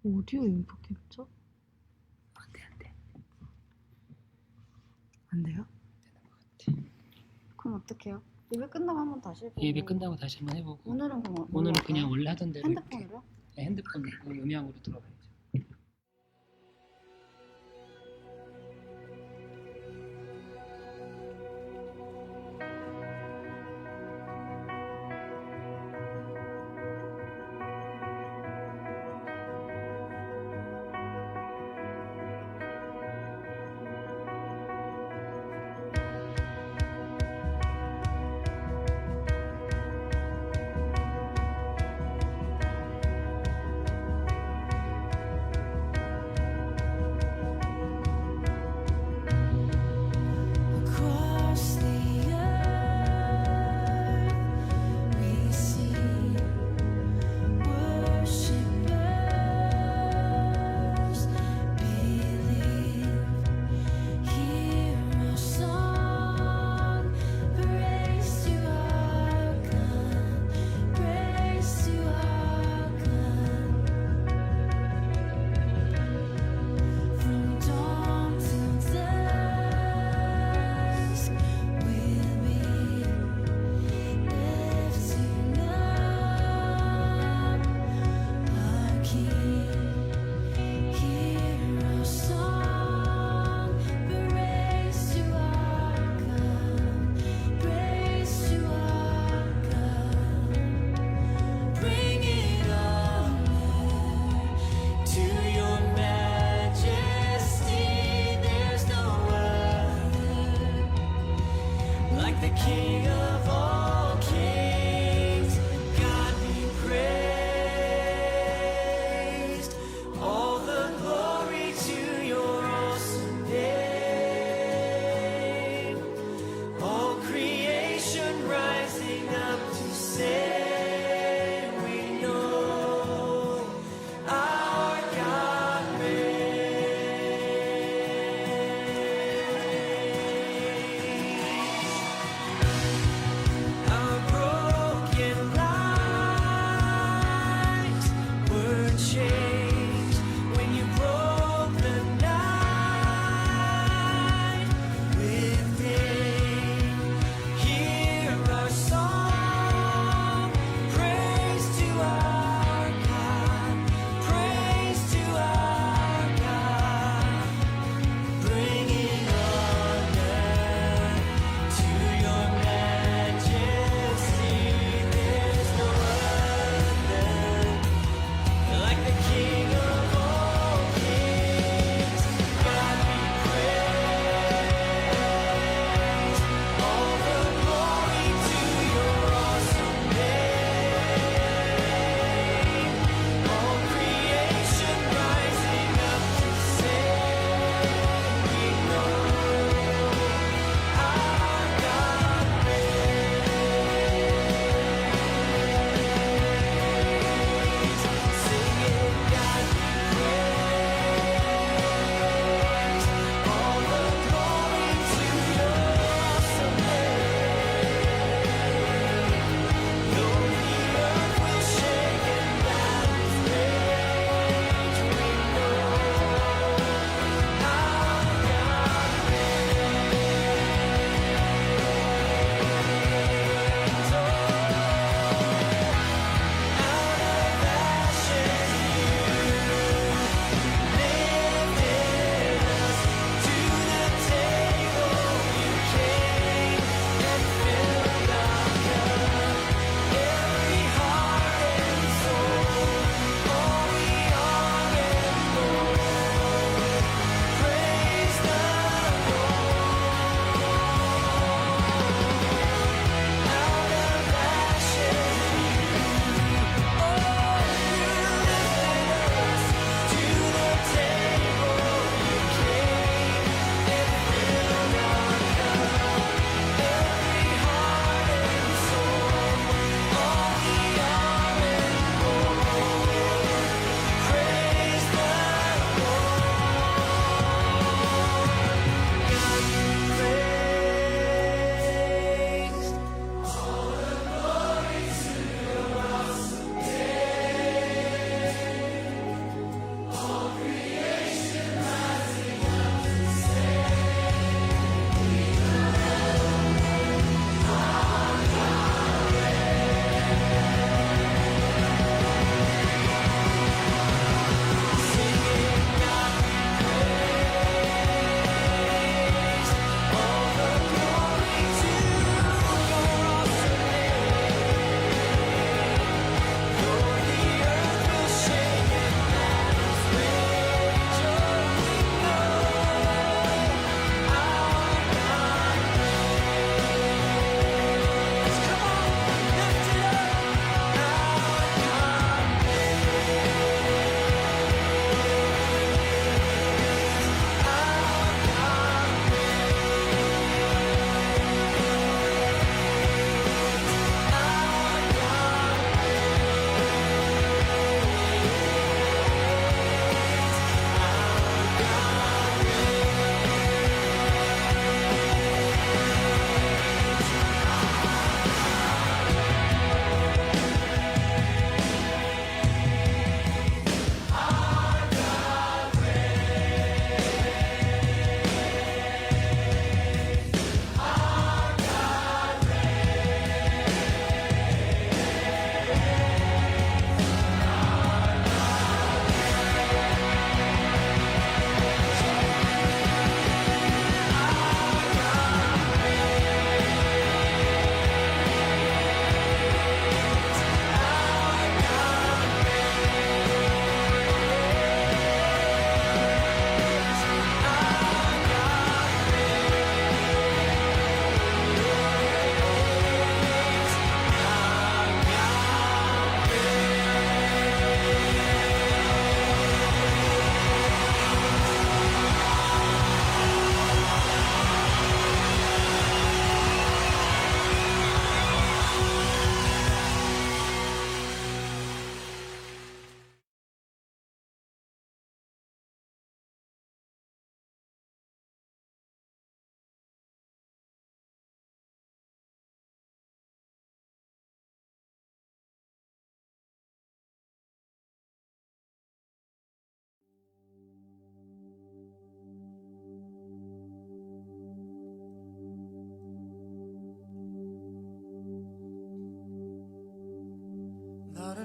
오디오 인풋 캡처? 안 돼, 안 돼. 안 돼요? 되는 것 같아. 그럼 어떡해요? 예배 끝나고 한번 다시 해보고. 예배 끝나고 다시 한번 해보고. 오늘은 그럼 뭘로 오늘은 할까요? 그냥 원래 하던 대로 이렇게. 핸드폰으로? 네, 핸드폰 음향으로 들어가야죠.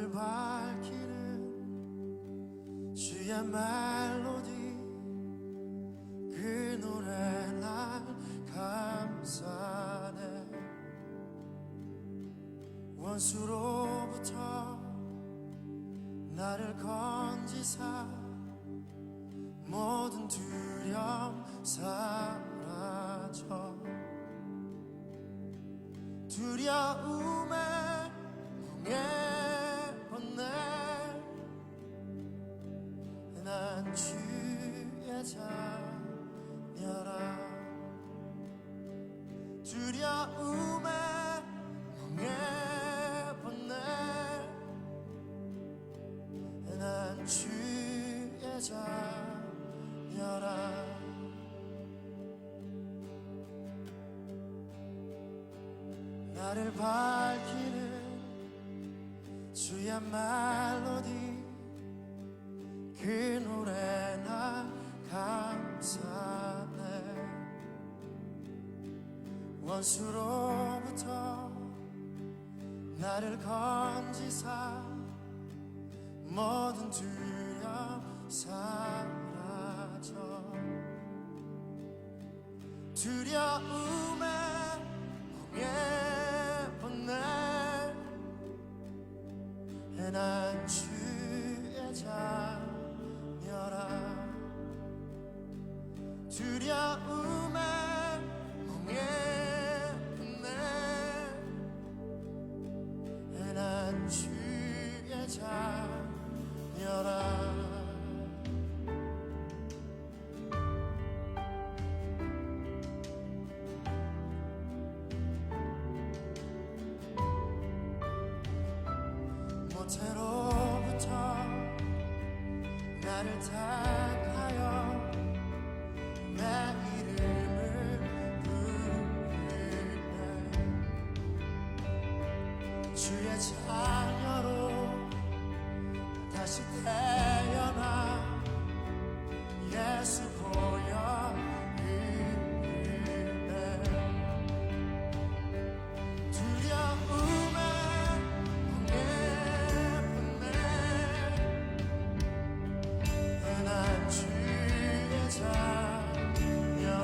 나를 밝히는 주의 멜로디 그 노래 날 감싸네 원수로부터 나를 건지사 모든 두려움 사라져 두려움에 멍에 벗네 난 주의 자녀라 두려움에 멍에 벗네 난 주의 자녀라 나를 밝히는 주의 멜로디 그 노래 나 감사네 원수로부터 나를 건지사 모든 두려움 사라져 두려움에 멍에 벗네 난 주의 자녀라 두려움에 멍에 벗네 난 주의 자녀라 모태로부터 나를 택하여 내 이름을 부르네 주의 자녀로 다시 태어나 예수 보여 이르네 두려움에 난 주의 자녀라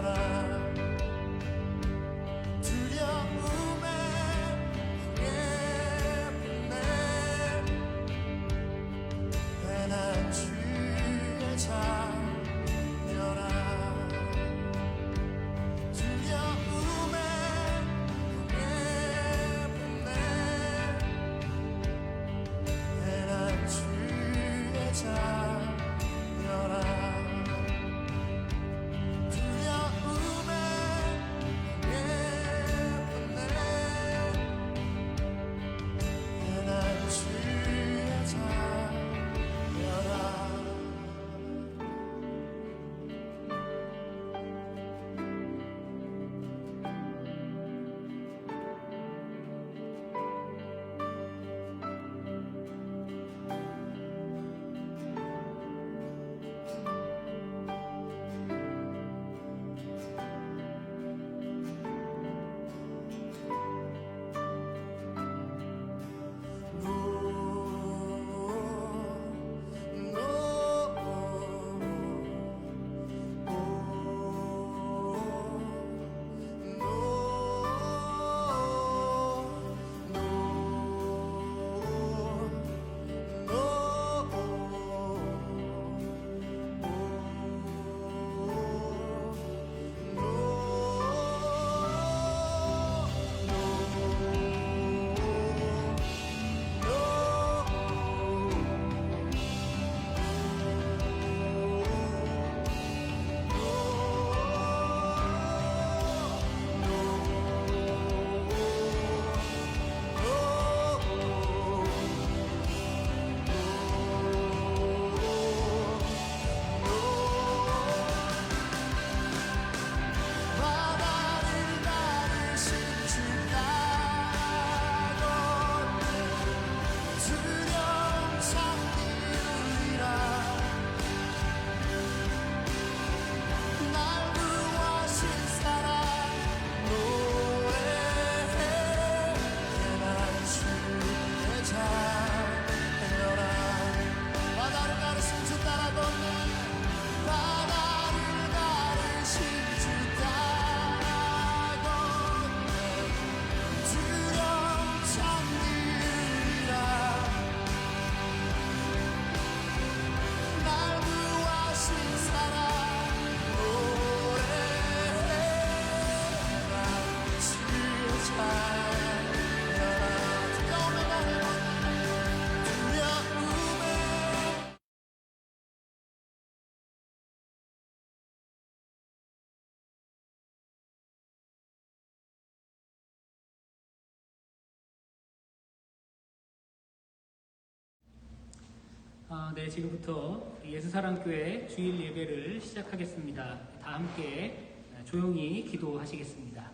네, 지금부터 예수사랑교회 주일 예배를 시작하겠습니다. 다 함께 조용히 기도하시겠습니다.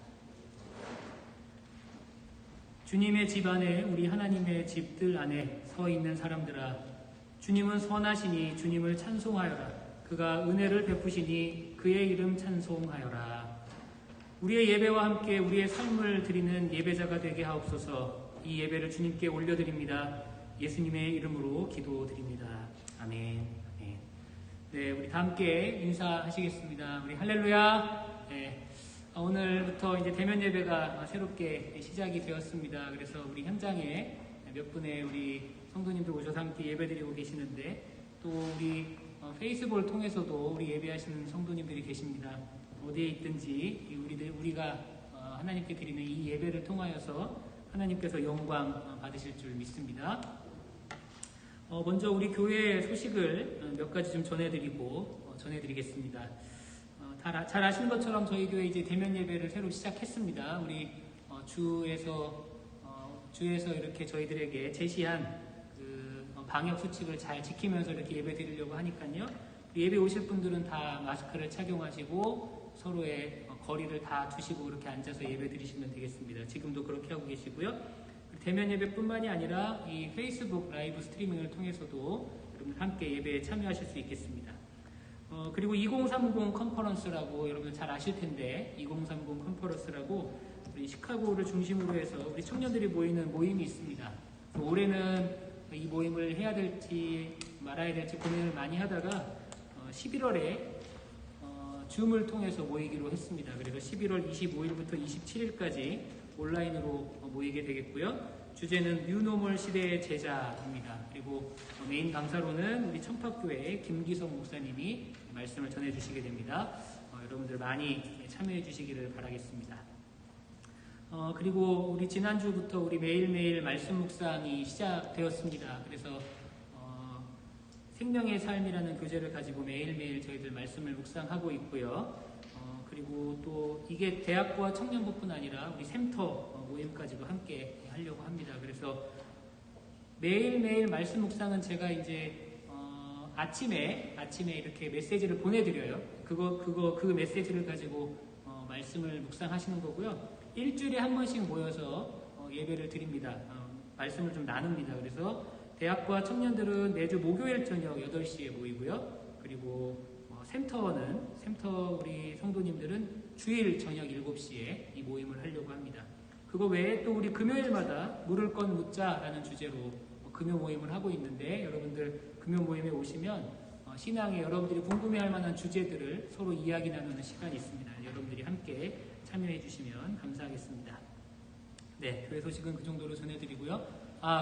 주님의 집 안에, 우리 하나님의 집들 안에 서 있는 사람들아, 주님은 선하시니 주님을 찬송하여라. 그가 은혜를 베푸시니 그의 이름 찬송하여라. 우리의 예배와 함께 우리의 삶을 드리는 예배자가 되게 하옵소서. 이 예배를 주님께 올려드립니다. 예수님의 이름으로 기도드립니다. 아멘. 아멘. 네, 우리 다 함께 인사하시겠습니다. 우리 할렐루야. 네, 오늘부터 이제 대면 예배가 새롭게 시작이 되었습니다. 그래서 우리 현장에 몇 분의 우리 성도님들 오셔서 함께 예배드리고 계시는데, 또 우리 페이스북을 통해서도 우리 예배하시는 성도님들이 계십니다. 어디에 있든지 우리가 하나님께 드리는 이 예배를 통하여서 하나님께서 영광 받으실 줄 믿습니다. 먼저 우리 교회 소식을 몇 가지 좀 전해드리겠습니다. 잘 아시는 것처럼 저희 교회 이제 대면 예배를 새로 시작했습니다. 우리 주에서 이렇게 저희들에게 제시한 그 방역 수칙을 잘 지키면서 이렇게 예배 드리려고 하니까요. 예배 오실 분들은 다 마스크를 착용하시고 서로의 거리를 다 두시고 그렇게 앉아서 예배 드리시면 되겠습니다. 지금도 그렇게 하고 계시고요. 대면 예배뿐만이 아니라 이 페이스북 라이브 스트리밍을 통해서도 여러분 함께 예배에 참여하실 수 있겠습니다. 그리고 2030 컨퍼런스라고 여러분 잘 아실 텐데, 2030 컨퍼런스라고 우리 시카고를 중심으로 해서 우리 청년들이 모이는 모임이 있습니다. 올해는 이 모임을 해야 될지 말아야 될지 고민을 많이 하다가 11월에 줌을 통해서 모이기로 했습니다. 그래서 11월 25일부터 27일까지 온라인으로 모이게 되겠고요. 주제는 뉴노멀 시대의 제자입니다. 그리고 메인 강사로는 우리 청파교회 김기성 목사님이 말씀을 전해주시게 됩니다. 여러분들 많이 참여해 주시기를 바라겠습니다. 그리고 우리 지난주부터 우리 매일매일 말씀 묵상이 시작되었습니다. 그래서 생명의 삶이라는 교재를 가지고 매일매일 저희들 말씀을 묵상하고 있고요. 그리고 또 이게 대학과 청년부뿐 아니라 우리 샘터 모임까지도 함께 하려고 합니다. 그래서 매일매일 말씀 묵상은 제가 이제 아침에 이렇게 메시지를 보내드려요. 그 메시지를 가지고 말씀을 묵상하시는 거고요. 일주일에 한 번씩 모여서 예배를 드립니다. 말씀을 좀 나눕니다. 그래서 대학과 청년들은 매주 목요일 저녁 8시에 모이고요. 그리고 샘터 우리 성도님들은 주일 저녁 7시에 이 모임을 하려고 합니다. 그거 외에 또 우리 금요일마다 물을 건 묻자라는 주제로 금요 모임을 하고 있는데, 여러분들 금요 모임에 오시면 신앙에 여러분들이 궁금해할 만한 주제들을 서로 이야기 나누는 시간이 있습니다. 여러분들이 함께 참여해 주시면 감사하겠습니다. 네, 교회 소식은 그 정도로 전해드리고요.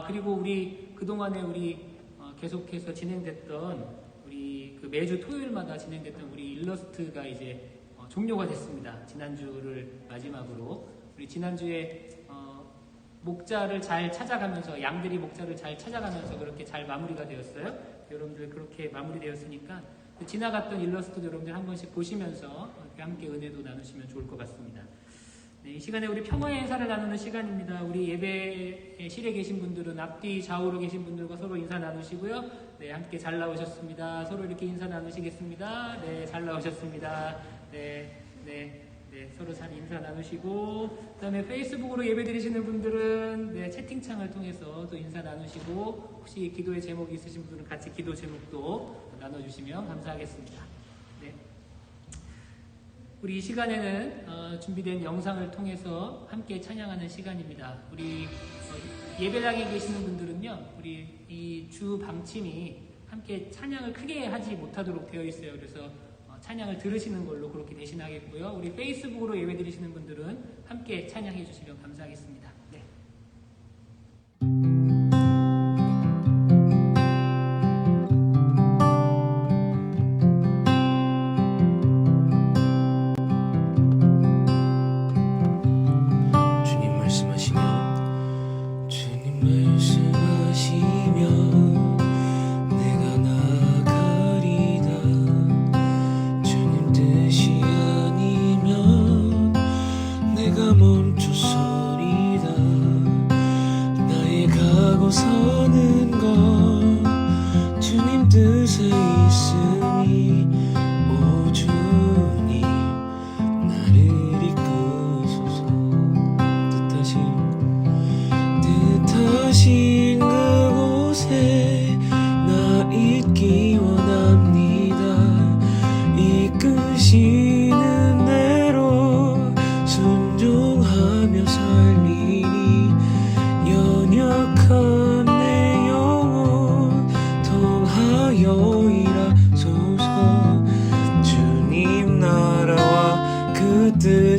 그리고 우리 그동안에 계속해서 진행됐던 우리 그 매주 토요일마다 진행됐던 우리 일러스트가 이제 종료가 됐습니다. 지난주를 마지막으로. 우리 지난주에 목자를 잘 찾아가면서, 양들이 목자를 잘 찾아가면서 그렇게 잘 마무리가 되었어요. 여러분들 그렇게 마무리되었으니까 지나갔던 일러스트도 여러분들 한 번씩 보시면서 함께 은혜도 나누시면 좋을 것 같습니다. 네, 이 시간에 우리 평화의 인사를 나누는 시간입니다. 우리 예배실에 계신 분들은 앞뒤 좌우로 계신 분들과 서로 인사 나누시고요. 네, 함께 잘 나오셨습니다. 서로 이렇게 인사 나누시겠습니다. 네, 잘 나오셨습니다. 네, 서로 잘 인사 나누시고, 그 다음에 페이스북으로 예배 드리시는 분들은 채팅창을 통해서 또 인사 나누시고, 혹시 기도의 제목이 있으신 분들은 같이 기도 제목도 나눠주시면 감사하겠습니다. 네. 우리 이 시간에는 준비된 영상을 통해서 함께 찬양하는 시간입니다. 우리 예배당에 계시는 분들은요, 우리 이 주 방침이 함께 찬양을 크게 하지 못하도록 되어 있어요. 그래서 찬양을 들으시는 걸로 그렇게 대신하겠고요. 우리 페이스북으로 예배 드리시는 분들은 함께 찬양해 주시면 감사하겠습니다. 네. 멈춰서리다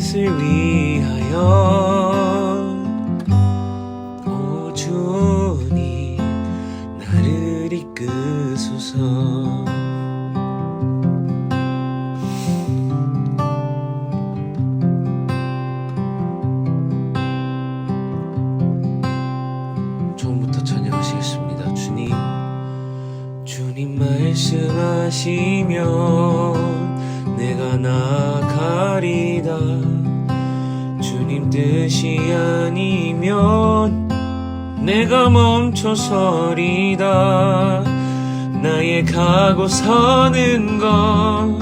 뜻을 위하여 오 주님 나를 이끄소서. 처음부터 찬양하시겠습니다. 주님 말씀하시면 내가 나가리다. 주님 뜻이 아니면 내가 멈춰서리다. 나의 가고 서는 것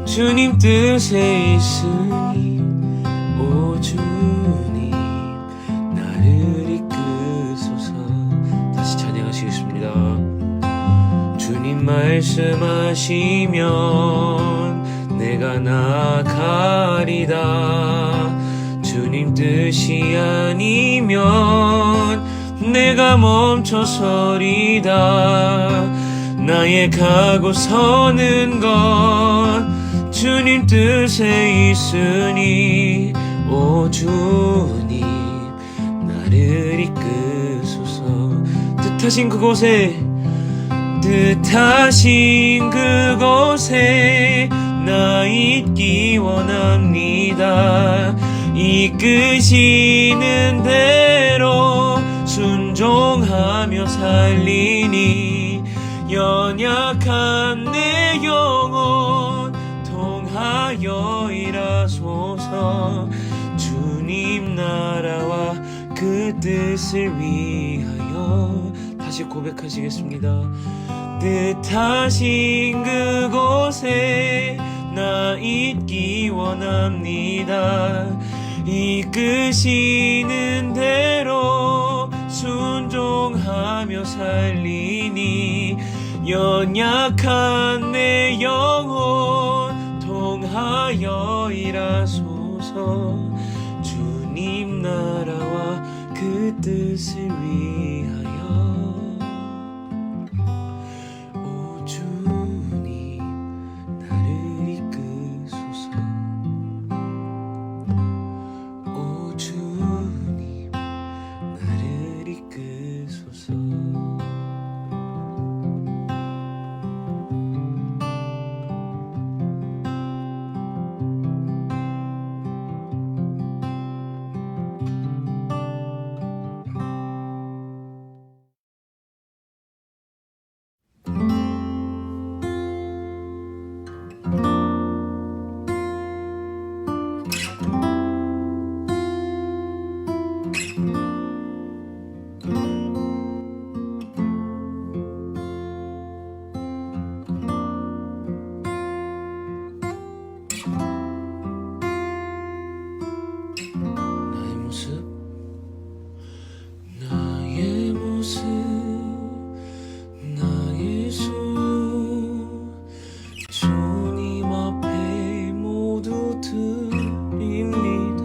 주님 뜻에 있으니 오 주님 나를 이끄소서. 다시 찬양하시겠습니다. 주님 말씀하시면 내가 나가리다. 주님 뜻이 아니면 내가 멈춰서리다. 나의 가고 서는 것 주님 뜻에 있으니 오 주님 나를 이끄소서. 뜻하신 그곳에 나 있기 원합니다. 이끄시는 대로 순종하며 살리니 연약한 내 영혼 통하여 일하소서. 주님 나라와 그 뜻을 위하여. 다시 고백하시겠습니다. 뜻하신 그곳에 나 있기 원합니다. 이끄시는 대로 순종하며 살리니 연약한 내 영혼 통하여 일하소서. 주님 나라와 그 뜻을 위하여 오 주님 나를 이끄소서. 오 주님 나를 이끄소서. 나의 모습 나의 소유 주님 앞에 모두 드립니다.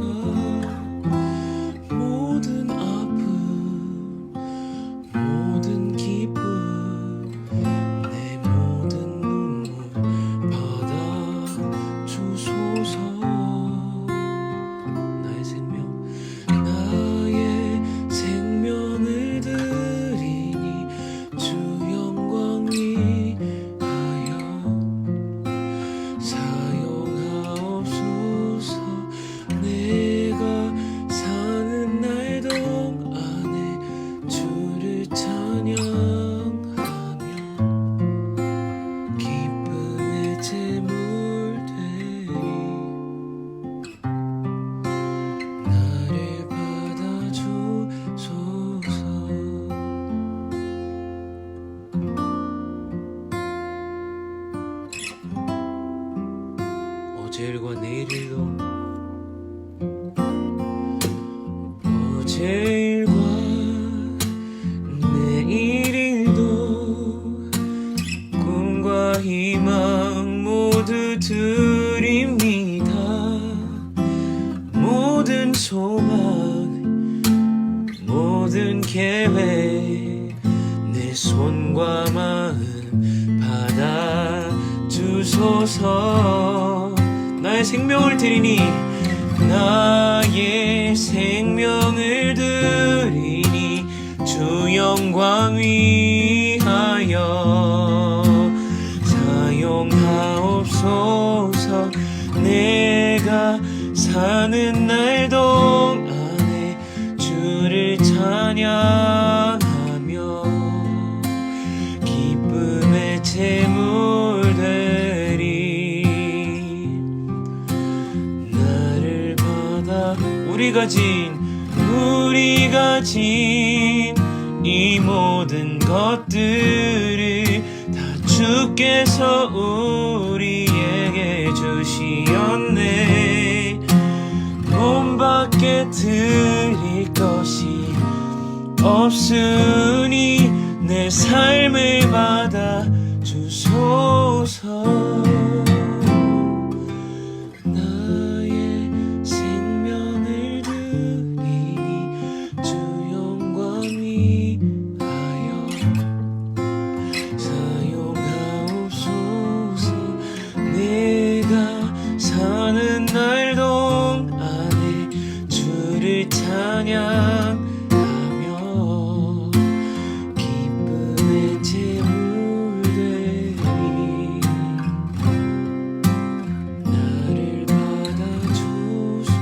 모든 아픔 모든 기쁨 내 모든 눈물 받아 주소서. 나의 생명을 드리니 주 영광 위하여 사용하옵소서. 내가 사는 날 동안에 주를 찬양하며 기쁨의 제물 되리. 나를 받아주소서. 어제일과 내일일도 어제일과 내일일도 꿈과 희망 모두 드립니다. 모든 소망 모든 계획 내 손과 마음 받아 주소서. 나의 생명을 드리니 나의 생명을 드리니 주 영광 위하여 사용하옵소서. 내가 사는 날 동안에 주를 찬양하며 기쁨의 제물 되리. 나를 받아 우리가 진 이 모든 것들을 다 주께서 우리에게 주시었네. 몸밖에 드릴 것이 없으니 내 삶을 받아 주소서. 나의 생명을 드리니 주 영광 위하여 사용하옵소서. 내가 사는 날 동안에 주를 찬양하며 기쁨의 제물 되리. 나를 받아 주소서.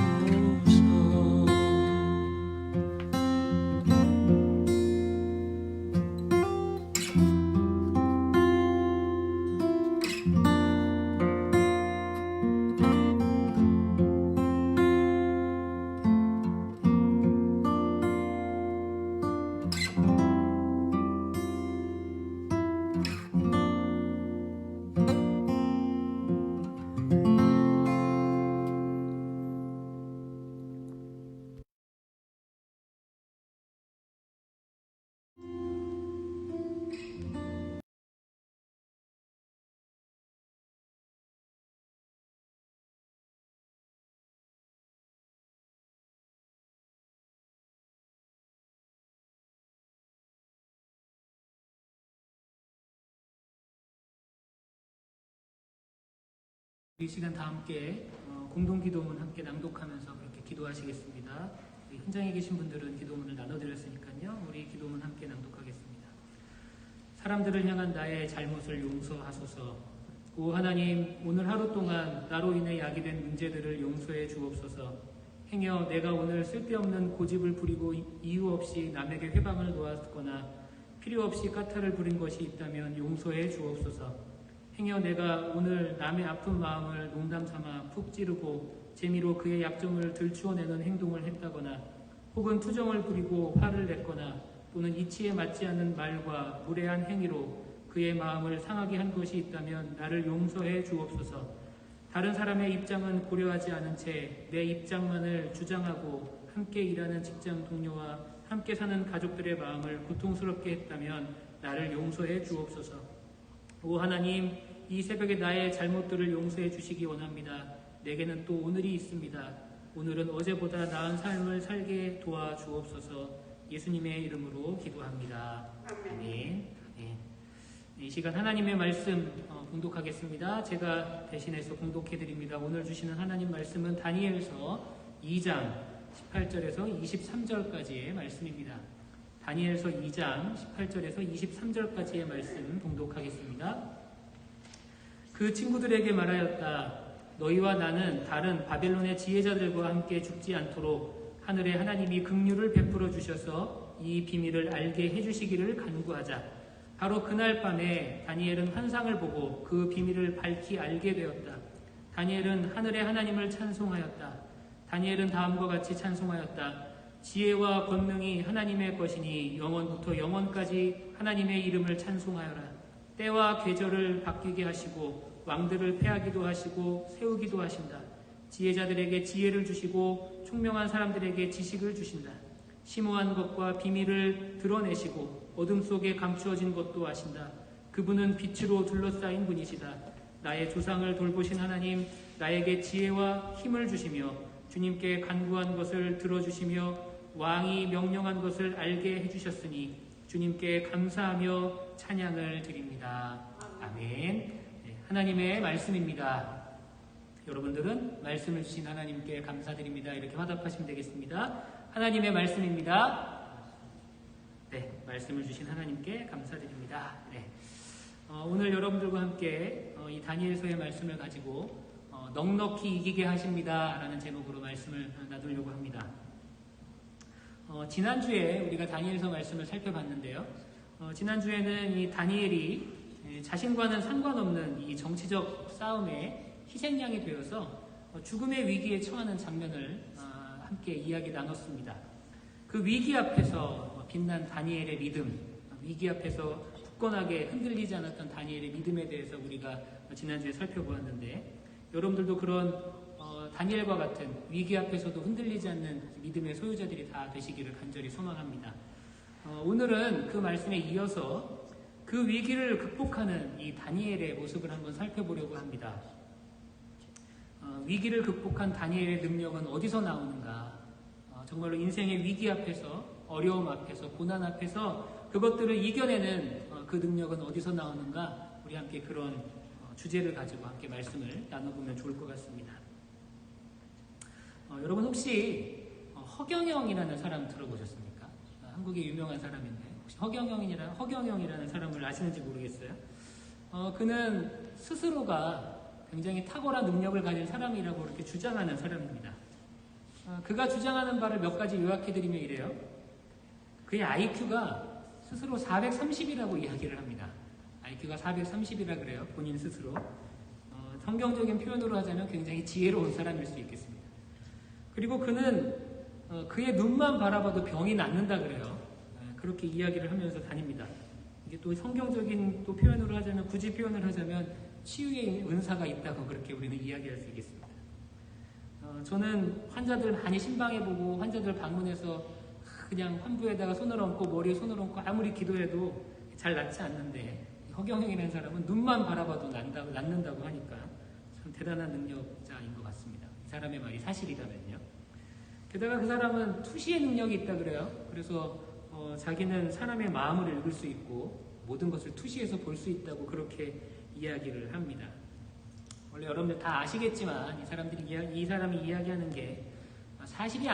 이 시간 다 함께 공동기도문 함께 낭독하면서 그렇게 기도하시겠습니다. 우리 현장에 계신 분들은 기도문을 나눠드렸으니까요. 우리 기도문 함께 낭독하겠습니다. 사람들을 향한 나의 잘못을 용서하소서. 오 하나님, 오늘 하루 동안 나로 인해 야기된 문제들을 용서해 주옵소서. 행여 내가 오늘 쓸데없는 고집을 부리고 이유 없이 남에게 회방을 놓았거나 필요 없이 까탈을 부린 것이 있다면 용서해 주옵소서. 행여 내가 오늘 남의 아픈 마음을 농담 삼아 푹 찌르고 재미로 그의 약점을 들추어내는 행동을 했다거나 혹은 투정을 부리고 화를 냈거나 또는 이치에 맞지 않는 말과 무례한 행위로 그의 마음을 상하게 한 것이 있다면 나를 용서해 주옵소서. 다른 사람의 입장은 고려하지 않은 채 내 입장만을 주장하고 함께 일하는 직장 동료와 함께 사는 가족들의 마음을 고통스럽게 했다면 나를 용서해 주옵소서. 오 하나님, 이 새벽에 나의 잘못들을 용서해 주시기 원합니다. 내게는 또 오늘이 있습니다. 오늘은 어제보다 나은 삶을 살게 도와주옵소서. 예수님의 이름으로 기도합니다. 아멘. 네. 이 시간 하나님의 말씀 공독하겠습니다. 제가 대신해서 공독해드립니다. 오늘 주시는 하나님 말씀은 다니엘서 2장 18절에서 23절까지의 말씀입니다. 다니엘서 2장 18절에서 23절까지의 말씀 봉독하겠습니다. 그 친구들에게 말하였다. 너희와 나는 다른 바벨론의 지혜자들과 함께 죽지 않도록 하늘의 하나님이 긍휼을 베풀어 주셔서 이 비밀을 알게 해주시기를 간구하자. 바로 그날 밤에 다니엘은 환상을 보고 그 비밀을 밝히 알게 되었다. 다니엘은 하늘의 하나님을 찬송하였다. 다니엘은 다음과 같이 찬송하였다. 지혜와 권능이 하나님의 것이니 영원부터 영원까지 하나님의 이름을 찬송하여라. 때와 계절을 바뀌게 하시고 왕들을 패하기도 하시고 세우기도 하신다. 지혜자들에게 지혜를 주시고 총명한 사람들에게 지식을 주신다. 심오한 것과 비밀을 드러내시고 어둠 속에 감추어진 것도 아신다. 그분은 빛으로 둘러싸인 분이시다. 나의 조상을 돌보신 하나님, 나에게 지혜와 힘을 주시며 주님께 간구한 것을 들어주시며 왕이 명령한 것을 알게 해주셨으니 주님께 감사하며 찬양을 드립니다. 아멘. 네, 하나님의 말씀입니다. 여러분들은 말씀을 주신 하나님께 감사드립니다. 이렇게 화답하시면 되겠습니다. 하나님의 말씀입니다. 네, 말씀을 주신 하나님께 감사드립니다. 네. 오늘 여러분들과 함께 이 다니엘서의 말씀을 가지고 넉넉히 이기게 하십니다 라는 제목으로 말씀을 나누려고 합니다. 지난주에 우리가 다니엘서 말씀을 살펴봤는데요. 지난주에는 이 다니엘이 자신과는 상관없는 이 정치적 싸움에 희생양이 되어서 죽음의 위기에 처하는 장면을 함께 이야기 나눴습니다. 그 위기 앞에서 빛난 다니엘의 믿음, 위기 앞에서 굳건하게 흔들리지 않았던 다니엘의 믿음에 대해서 우리가 지난주에 살펴보았는데, 여러분들도 그런 다니엘과 같은 위기 앞에서도 흔들리지 않는 믿음의 소유자들이 다 되시기를 간절히 소망합니다. 오늘은 그 말씀에 이어서 그 위기를 극복하는 이 다니엘의 모습을 한번 살펴보려고 합니다. 위기를 극복한 다니엘의 능력은 어디서 나오는가? 정말로 인생의 위기 앞에서, 어려움 앞에서, 고난 앞에서 그것들을 이겨내는 그 능력은 어디서 나오는가? 우리 함께 그런 주제를 가지고 함께 말씀을 나눠보면 좋을 것 같습니다. 여러분 혹시 허경영이라는 사람 들어보셨습니까? 한국의 유명한 사람인데 혹시 허경영이라는 사람을 아시는지 모르겠어요. 그는 스스로가 굉장히 탁월한 능력을 가진 사람이라고 그렇게 주장하는 사람입니다. 그가 주장하는 바를 몇 가지 요약해드리면 이래요. 그의 IQ가 스스로 430이라고 이야기를 합니다. IQ가 430이라 그래요. 본인 스스로. 성경적인 표현으로 하자면 굉장히 지혜로운 사람일 수 있겠습니다. 그리고 그는 그의 눈만 바라봐도 병이 낫는다 그래요. 그렇게 이야기를 하면서 다닙니다. 이게 또 성경적인 또 표현으로 하자면, 굳이 표현을 하자면 치유의 은사가 있다고 그렇게 우리는 이야기할 수 있겠습니다. 저는 환자들 많이 신방해보고 환자들 방문해서 그냥 환부에다가 손을 얹고 머리에 손을 얹고 아무리 기도해도 잘 낫지 않는데, 허경영이라는 사람은 눈만 바라봐도 낫는다고 하니까 참 대단한 능력자인 것 같습니다. 이 사람의 말이 사실이라면요. 게다가 그 사람은 투시의 능력이 있다 그래요. 그래서 자기는 사람의 마음을 읽을 수 있고 모든 것을 투시해서 볼 수 있다고 그렇게 이야기를 합니다. 원래 여러분들 다 아시겠지만 이 사람이 이야기하는 게 사실이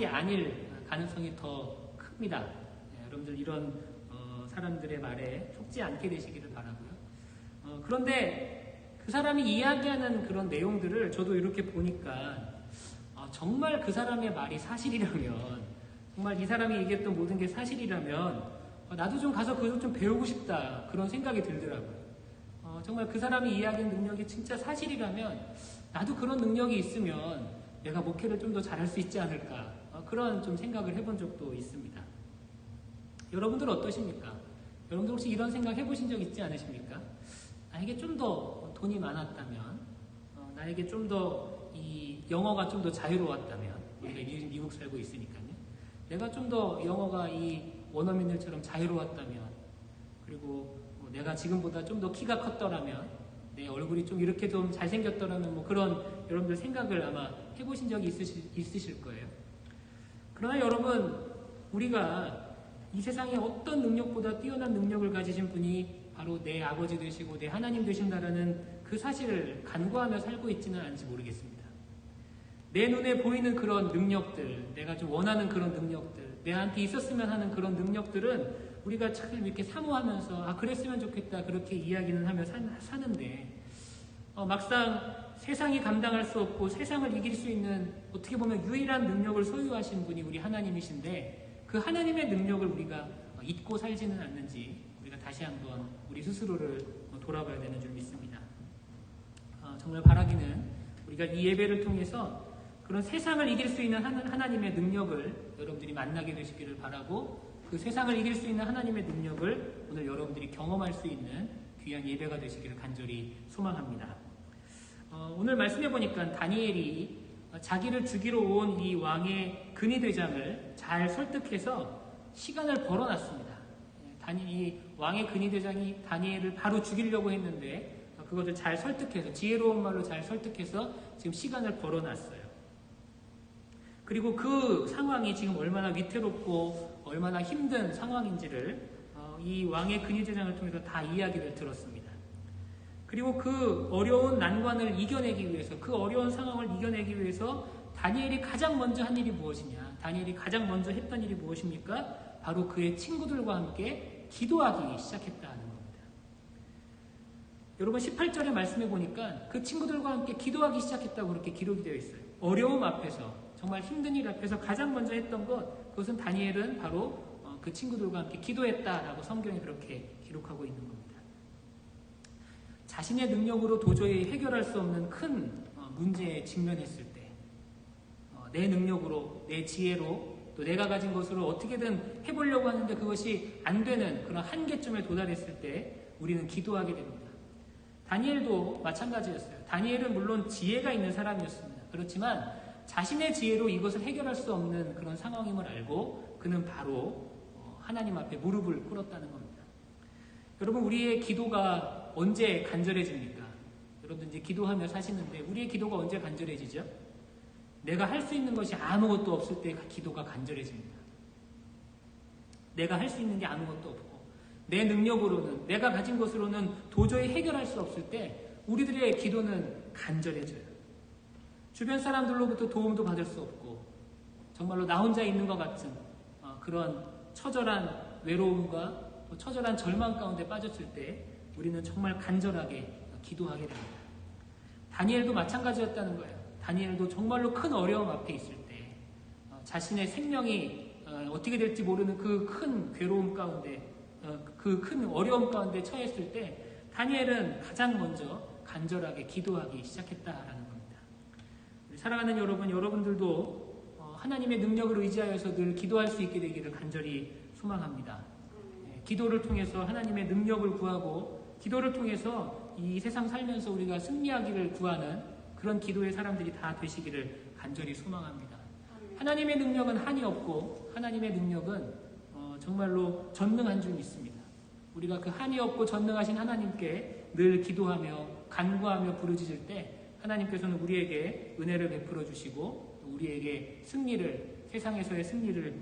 아닐 가능성이 더 큽니다. 여러분들 이런 사람들의 말에 속지 않게 되시기를 바라고요. 그런데 그 사람이 이야기하는 그런 내용들을 저도 이렇게 보니까 정말 그 사람의 말이 사실이라면, 정말 이 사람이 얘기했던 모든 게 사실이라면 나도 좀 가서 그것 좀 배우고 싶다, 그런 생각이 들더라고요. 정말 그 사람이 이야기한 능력이 진짜 사실이라면 나도 그런 능력이 있으면 내가 목회를 좀 더 잘할 수 있지 않을까, 그런 좀 생각을 해본 적도 있습니다. 여러분들 어떠십니까? 여러분들 혹시 이런 생각 해보신 적 있지 않으십니까? 나에게 좀 더 돈이 많았다면, 나에게 좀 더 이 영어가 좀 더 자유로웠다면, 우리가 미국 살고 있으니까요. 내가 좀 더 영어가 이 원어민들처럼 자유로웠다면, 그리고 내가 지금보다 좀 더 키가 컸더라면, 내 얼굴이 좀 이렇게 좀 잘생겼더라면, 그런 여러분들 생각을 아마 해보신 적이 있으실 거예요. 그러나 여러분, 우리가 이 세상에 어떤 능력보다 뛰어난 능력을 가지신 분이 바로 내 아버지 되시고 내 하나님 되신다라는 그 사실을 간구하며 살고 있지는 않은지 모르겠습니다. 내 눈에 보이는 그런 능력들, 내가 좀 원하는 그런 능력들, 내한테 있었으면 하는 그런 능력들은 우리가 참 이렇게 사모하면서 그랬으면 좋겠다, 그렇게 이야기는 하며 사는데, 막상 세상이 감당할 수 없고 세상을 이길 수 있는, 어떻게 보면 유일한 능력을 소유하신 분이 우리 하나님이신데, 그 하나님의 능력을 우리가 잊고 살지는 않는지 우리가 다시 한번 우리 스스로를 돌아봐야 되는 줄 믿습니다. 정말 바라기는 우리가 이 예배를 통해서 그런 세상을 이길 수 있는 하나님의 능력을 여러분들이 만나게 되시기를 바라고, 그 세상을 이길 수 있는 하나님의 능력을 오늘 여러분들이 경험할 수 있는 귀한 예배가 되시기를 간절히 소망합니다. 오늘 말씀해 보니까 다니엘이 자기를 죽이러 온 이 왕의 근위대장을 잘 설득해서 시간을 벌어놨습니다. 이 왕의 근위대장이 다니엘을 바로 죽이려고 했는데 그것을 잘 설득해서, 지혜로운 말로 잘 설득해서 지금 시간을 벌어놨어요. 그리고 그 상황이 지금 얼마나 위태롭고 얼마나 힘든 상황인지를 이 왕의 근위대장을 통해서 다 이야기를 들었습니다. 그리고 그 어려운 난관을 이겨내기 위해서, 그 어려운 상황을 이겨내기 위해서 다니엘이 가장 먼저 한 일이 무엇이냐? 다니엘이 가장 먼저 했던 일이 무엇입니까? 바로 그의 친구들과 함께 기도하기 시작했다는 겁니다. 여러분 18절의 말씀해 보니까 그 친구들과 함께 기도하기 시작했다고 그렇게 기록이 되어 있어요. 어려움 앞에서, 정말 힘든 일 앞에서 가장 먼저 했던 것, 그것은 다니엘은 바로 그 친구들과 함께 기도했다라고 성경이 그렇게 기록하고 있는 겁니다. 자신의 능력으로 도저히 해결할 수 없는 큰 문제에 직면했을 때, 내 능력으로, 내 지혜로, 또 내가 가진 것으로 어떻게든 해보려고 하는데 그것이 안 되는 그런 한계점에 도달했을 때 우리는 기도하게 됩니다. 다니엘도 마찬가지였어요. 다니엘은 물론 지혜가 있는 사람이었습니다. 그렇지만 자신의 지혜로 이것을 해결할 수 없는 그런 상황임을 알고 그는 바로 하나님 앞에 무릎을 꿇었다는 겁니다. 여러분, 우리의 기도가 언제 간절해집니까? 여러분들 이제 기도하며 사시는데 우리의 기도가 언제 간절해지죠? 내가 할 수 있는 것이 아무것도 없을 때 기도가 간절해집니다. 내가 할 수 있는 게 아무것도 없고 내 능력으로는, 내가 가진 것으로는 도저히 해결할 수 없을 때 우리들의 기도는 간절해져요. 주변 사람들로부터 도움도 받을 수 없고 정말로 나 혼자 있는 것 같은 그런 처절한 외로움과 처절한 절망 가운데 빠졌을 때 우리는 정말 간절하게 기도하게 됩니다. 다니엘도 마찬가지였다는 거예요. 다니엘도 정말로 큰 어려움 앞에 있을 때, 자신의 생명이 어떻게 될지 모르는 그 큰 괴로움 가운데, 그 큰 어려움 가운데 처했을 때 다니엘은 가장 먼저 간절하게 기도하기 시작했다라는 겁니다. 사랑하는 여러분, 여러분들도 하나님의 능력을 의지하여서 늘 기도할 수 있게 되기를 간절히 소망합니다. 기도를 통해서 하나님의 능력을 구하고 기도를 통해서 이 세상 살면서 우리가 승리하기를 구하는 그런 기도의 사람들이 다 되시기를 간절히 소망합니다. 하나님의 능력은 한이 없고 하나님의 능력은 정말로 전능한 줄 믿습니다. 우리가 그 한이 없고 전능하신 하나님께 늘 기도하며 간구하며 부르짖을 때 하나님께서는 우리에게 은혜를 베풀어 주시고 우리에게 승리를, 세상에서의 승리를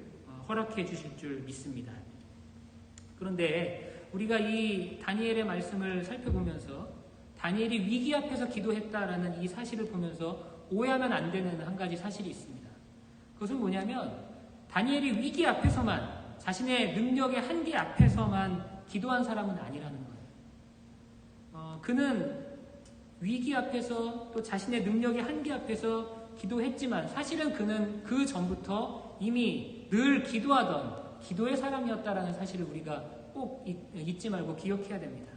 허락해 주실 줄 믿습니다. 그런데 우리가 이 다니엘의 말씀을 살펴보면서 다니엘이 위기 앞에서 기도했다라는 이 사실을 보면서 오해하면 안 되는 한 가지 사실이 있습니다. 그것은 뭐냐면 다니엘이 위기 앞에서만, 자신의 능력의 한계 앞에서만 기도한 사람은 아니라는 거예요. 그는 위기 앞에서 또 자신의 능력의 한계 앞에서 기도했지만 사실은 그는 그 전부터 이미 늘 기도하던 기도의 사람이었다라는 사실을 우리가 꼭 잊지 말고 기억해야 됩니다.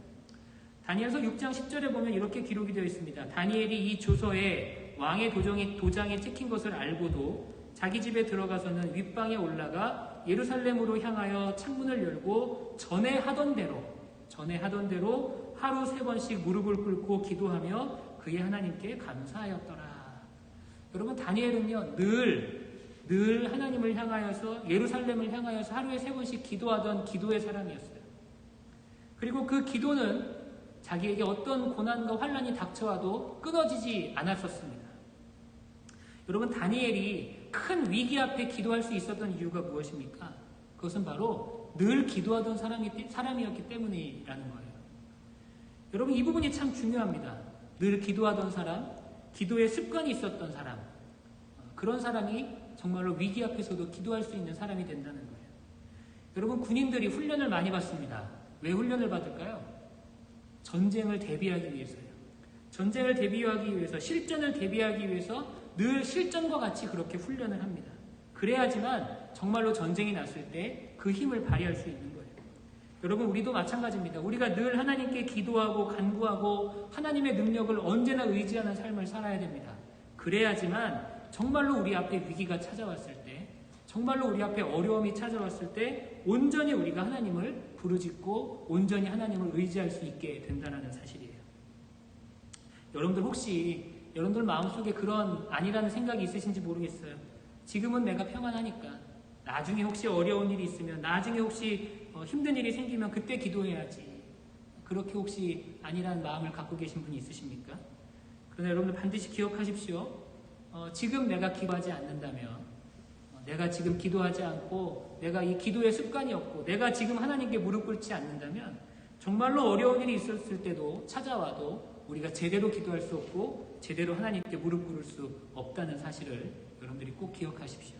다니엘서 6장 10절에 보면 이렇게 기록이 되어 있습니다. 다니엘이 이 조서에 왕의 도장에 찍힌 것을 알고도 자기 집에 들어가서는 윗방에 올라가 예루살렘으로 향하여 창문을 열고 전에 하던 대로 하루 3번씩 무릎을 꿇고 기도하며 그의 하나님께 감사하였더라. 여러분, 다니엘은요 늘 하나님을 향하여서, 예루살렘을 향하여서 하루에 3번씩 기도하던 기도의 사람이었어요. 그리고 그 기도는 자기에게 어떤 고난과 환난이 닥쳐와도 끊어지지 않았었습니다. 여러분, 다니엘이 큰 위기 앞에 기도할 수 있었던 이유가 무엇입니까? 그것은 바로 늘 기도하던 사람이었기 때문이라는 거예요. 여러분, 이 부분이 참 중요합니다. 늘 기도하던 사람, 기도의 습관이 있었던 사람, 그런 사람이 정말로 위기 앞에서도 기도할 수 있는 사람이 된다는 거예요. 여러분, 군인들이 훈련을 많이 받습니다. 왜 훈련을 받을까요? 전쟁을 대비하기 위해서요. 전쟁을 대비하기 위해서, 실전을 대비하기 위해서 늘 실전과 같이 그렇게 훈련을 합니다. 그래야지만 정말로 전쟁이 났을 때 그 힘을 발휘할 수 있는 거예요. 여러분, 우리도 마찬가지입니다. 우리가 늘 하나님께 기도하고 간구하고 하나님의 능력을 언제나 의지하는 삶을 살아야 됩니다. 그래야지만 정말로 우리 앞에 위기가 찾아왔을 때, 정말로 우리 앞에 어려움이 찾아왔을 때 온전히 우리가 하나님을 부르짖고 온전히 하나님을 의지할 수 있게 된다는 사실이에요. 여러분들 혹시 여러분들 마음속에 그런 아니라는 생각이 있으신지 모르겠어요. 지금은 내가 평안하니까 나중에 혹시 어려운 일이 있으면, 나중에 혹시 힘든 일이 생기면 그때 기도해야지. 그렇게 혹시 아니라는 마음을 갖고 계신 분이 있으십니까? 그러나 여러분들 반드시 기억하십시오. 지금 내가 기도하지 않는다면, 내가 지금 기도하지 않고 내가 이 기도의 습관이 없고 내가 지금 하나님께 무릎 꿇지 않는다면 정말로 어려운 일이 있었을 때도 찾아와도 우리가 제대로 기도할 수 없고 제대로 하나님께 무릎 꿇을 수 없다는 사실을 여러분들이 꼭 기억하십시오.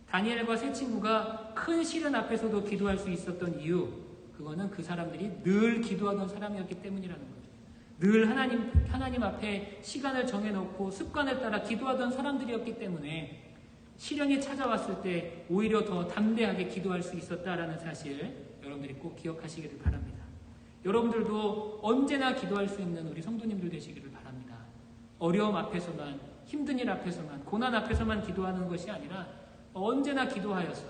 다니엘과 세 친구가 큰 시련 앞에서도 기도할 수 있었던 이유, 그거는 그 사람들이 늘 기도하던 사람이었기 때문이라는 거예요. 늘 하나님 앞에 시간을 정해놓고 습관을 따라 기도하던 사람들이었기 때문에 시련이 찾아왔을 때 오히려 더 담대하게 기도할 수 있었다라는 사실 여러분들이 꼭 기억하시기를 바랍니다. 여러분들도 언제나 기도할 수 있는 우리 성도님들 되시기를 바랍니다. 어려움 앞에서만, 힘든 일 앞에서만, 고난 앞에서만 기도하는 것이 아니라 언제나 기도하여서,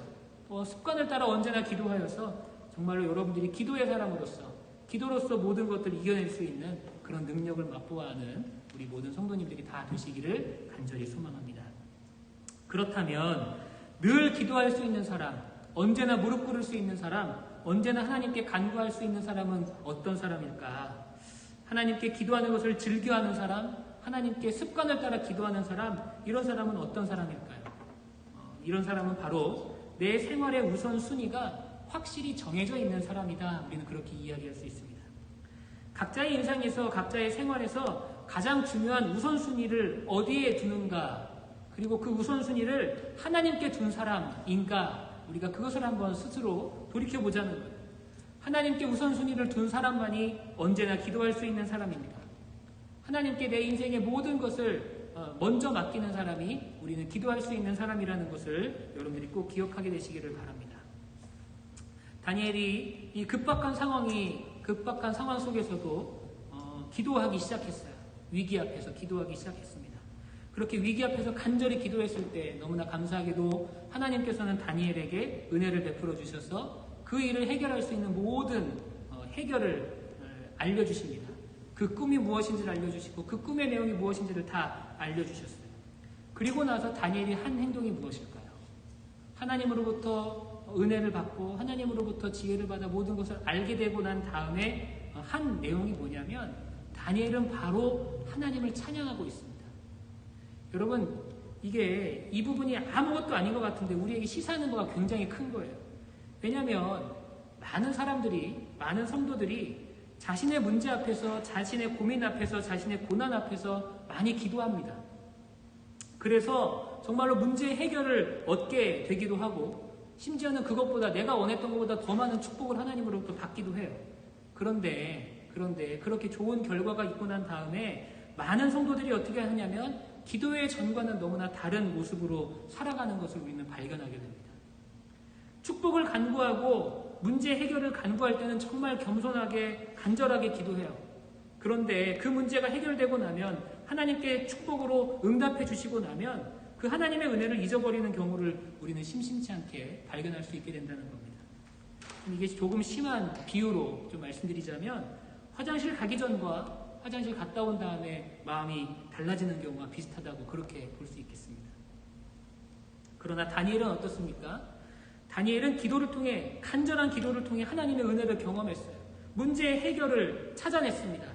습관을 따라 언제나 기도하여서 정말로 여러분들이 기도의 사람으로서, 기도로서 모든 것들을 이겨낼 수 있는 그런 능력을 맛보아하는 우리 모든 성도님들이 다 되시기를 간절히 소망합니다. 그렇다면 늘 기도할 수 있는 사람, 언제나 무릎 꿇을 수 있는 사람, 언제나 하나님께 간구할 수 있는 사람은 어떤 사람일까? 하나님께 기도하는 것을 즐겨하는 사람, 하나님께 습관을 따라 기도하는 사람, 이런 사람은 어떤 사람일까요? 이런 사람은 바로 내 생활의 우선순위가 확실히 정해져 있는 사람이다. 우리는 그렇게 이야기할 수 있습니다. 각자의 인생에서, 각자의 생활에서 가장 중요한 우선순위를 어디에 두는가, 그리고 그 우선순위를 하나님께 둔 사람인가, 우리가 그것을 한번 스스로 돌이켜보자는 거예요. 하나님께 우선순위를 둔 사람만이 언제나 기도할 수 있는 사람입니다. 하나님께 내 인생의 모든 것을 먼저 맡기는 사람이 우리는 기도할 수 있는 사람이라는 것을 여러분들이 꼭 기억하게 되시기를 바랍니다. 다니엘이 이 급박한 상황 속에서도 기도하기 시작했어요. 위기 앞에서 기도하기 시작했습니다. 그렇게 위기 앞에서 간절히 기도했을 때 너무나 감사하게도 하나님께서는 다니엘에게 은혜를 베풀어 주셔서 그 일을 해결할 수 있는 모든 해결을 알려주십니다. 그 꿈이 무엇인지를 알려주시고 그 꿈의 내용이 무엇인지를 다 알려주셨어요. 그리고 나서 다니엘이 한 행동이 무엇일까요? 하나님으로부터 은혜를 받고 하나님으로부터 지혜를 받아 모든 것을 알게 되고 난 다음에 한 내용이 뭐냐면 다니엘은 바로 하나님을 찬양하고 있습니다. 여러분, 이게 이 부분이 아무것도 아닌 것 같은데 우리에게 시사하는 거가 굉장히 큰 거예요. 왜냐하면 많은 사람들이, 많은 성도들이 자신의 문제 앞에서, 자신의 고민 앞에서, 자신의 고난 앞에서 많이 기도합니다. 그래서 정말로 문제 해결을 얻게 되기도 하고 심지어는 그것보다 내가 원했던 것보다 더 많은 축복을 하나님으로부터 받기도 해요. 그런데 그렇게 좋은 결과가 있고 난 다음에 많은 성도들이 어떻게 하냐면 기도의 전과는 너무나 다른 모습으로 살아가는 것을 우리는 발견하게 됩니다. 축복을 간구하고 문제 해결을 간구할 때는 정말 겸손하게 간절하게 기도해요. 그런데 그 문제가 해결되고 나면 하나님께 축복으로 응답해 주시고 나면 그 하나님의 은혜를 잊어버리는 경우를 우리는 심심치 않게 발견할 수 있게 된다는 겁니다. 이게 조금 심한 비유로 좀 말씀드리자면 화장실 가기 전과 화장실 갔다 온 다음에 마음이 달라지는 경우가 비슷하다고 그렇게 볼 수 있겠습니다. 그러나 다니엘은 어떻습니까? 다니엘은 기도를 통해, 간절한 기도를 통해 하나님의 은혜를 경험했어요. 문제의 해결을 찾아냈습니다.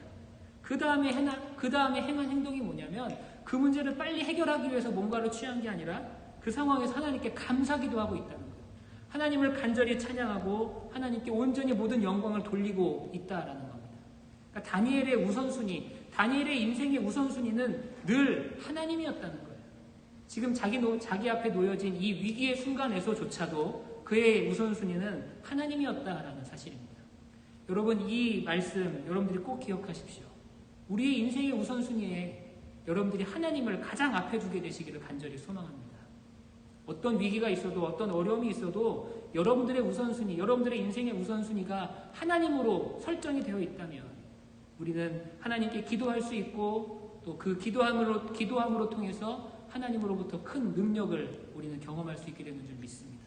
그 다음에 행한 행동이 뭐냐면 그 문제를 빨리 해결하기 위해서 뭔가를 취한 게 아니라 그 상황에서 하나님께 감사기도 하고 있다는 거예요. 하나님을 간절히 찬양하고 하나님께 온전히 모든 영광을 돌리고 있다라는 겁니다. 그러니까 다니엘의 우선순위, 다니엘의 인생의 우선순위는 늘 하나님이었다는 거예요. 지금 자기 앞에 놓여진 이 위기의 순간에서조차도 그의 우선순위는 하나님이었다라는 사실입니다. 여러분, 이 말씀 여러분들이 꼭 기억하십시오. 우리의 인생의 우선순위에 여러분들이 하나님을 가장 앞에 두게 되시기를 간절히 소망합니다. 어떤 위기가 있어도 어떤 어려움이 있어도 여러분들의 우선순위, 여러분들의 인생의 우선순위가 하나님으로 설정이 되어 있다면 우리는 하나님께 기도할 수 있고 또 그 기도함으로 통해서 하나님으로부터 큰 능력을 우리는 경험할 수 있게 되는 줄 믿습니다.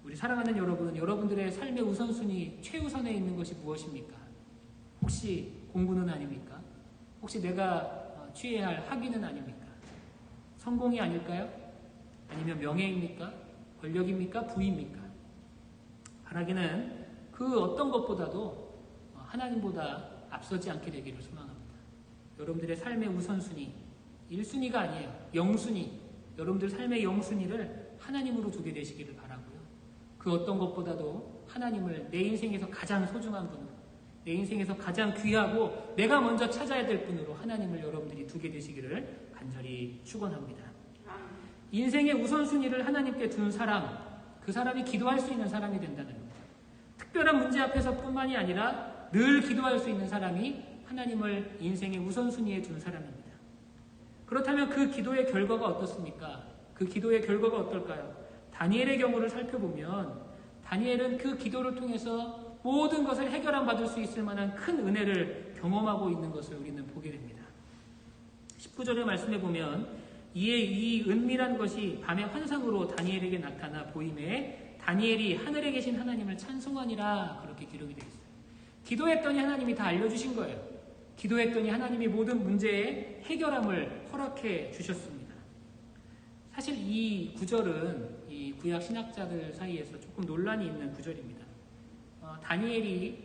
우리 사랑하는 여러분, 여러분들의 삶의 우선순위 최우선에 있는 것이 무엇입니까? 혹시 공부는 아닙니까? 혹시 내가 취해야 할 학위는 아닙니까? 성공이 아닐까요? 아니면 명예입니까? 권력입니까? 부입니까? 바라기는 그 어떤 것보다도 하나님보다 앞서지 않게 되기를 소망합니다. 여러분들의 삶의 우선순위, 1순위가 아니에요. 0순위, 여러분들 삶의 0순위를 하나님으로 두게 되시기를 바라고요. 그 어떤 것보다도 하나님을 내 인생에서 가장 소중한 분으로, 내 인생에서 가장 귀하고 내가 먼저 찾아야 될 분으로 하나님을 여러분들이 두게 되시기를 간절히 축원합니다. 인생의 우선순위를 하나님께 둔 사람, 그 사람이 기도할 수 있는 사람이 된다는 겁니다. 특별한 문제 앞에서뿐만이 아니라 늘 기도할 수 있는 사람이 하나님을 인생의 우선순위에 둔 사람입니다. 그렇다면 그 기도의 결과가 어떻습니까? 그 기도의 결과가 어떨까요? 다니엘의 경우를 살펴보면 다니엘은 그 기도를 통해서 모든 것을 해결함 받을 수 있을 만한 큰 은혜를 경험하고 있는 것을 우리는 보게 됩니다. 19절의 말씀에 보면 이에 이 은밀한 것이 밤의 환상으로 다니엘에게 나타나 보임에 다니엘이 하늘에 계신 하나님을 찬송하니라 그렇게 기록이 되어 있어요. 기도했더니 하나님이 다 알려주신 거예요. 기도했더니 하나님이 모든 문제의 해결함을 허락해 주셨습니다. 사실 이 구절은 이 구약 신학자들 사이에서 조금 논란이 있는 구절입니다. 다니엘이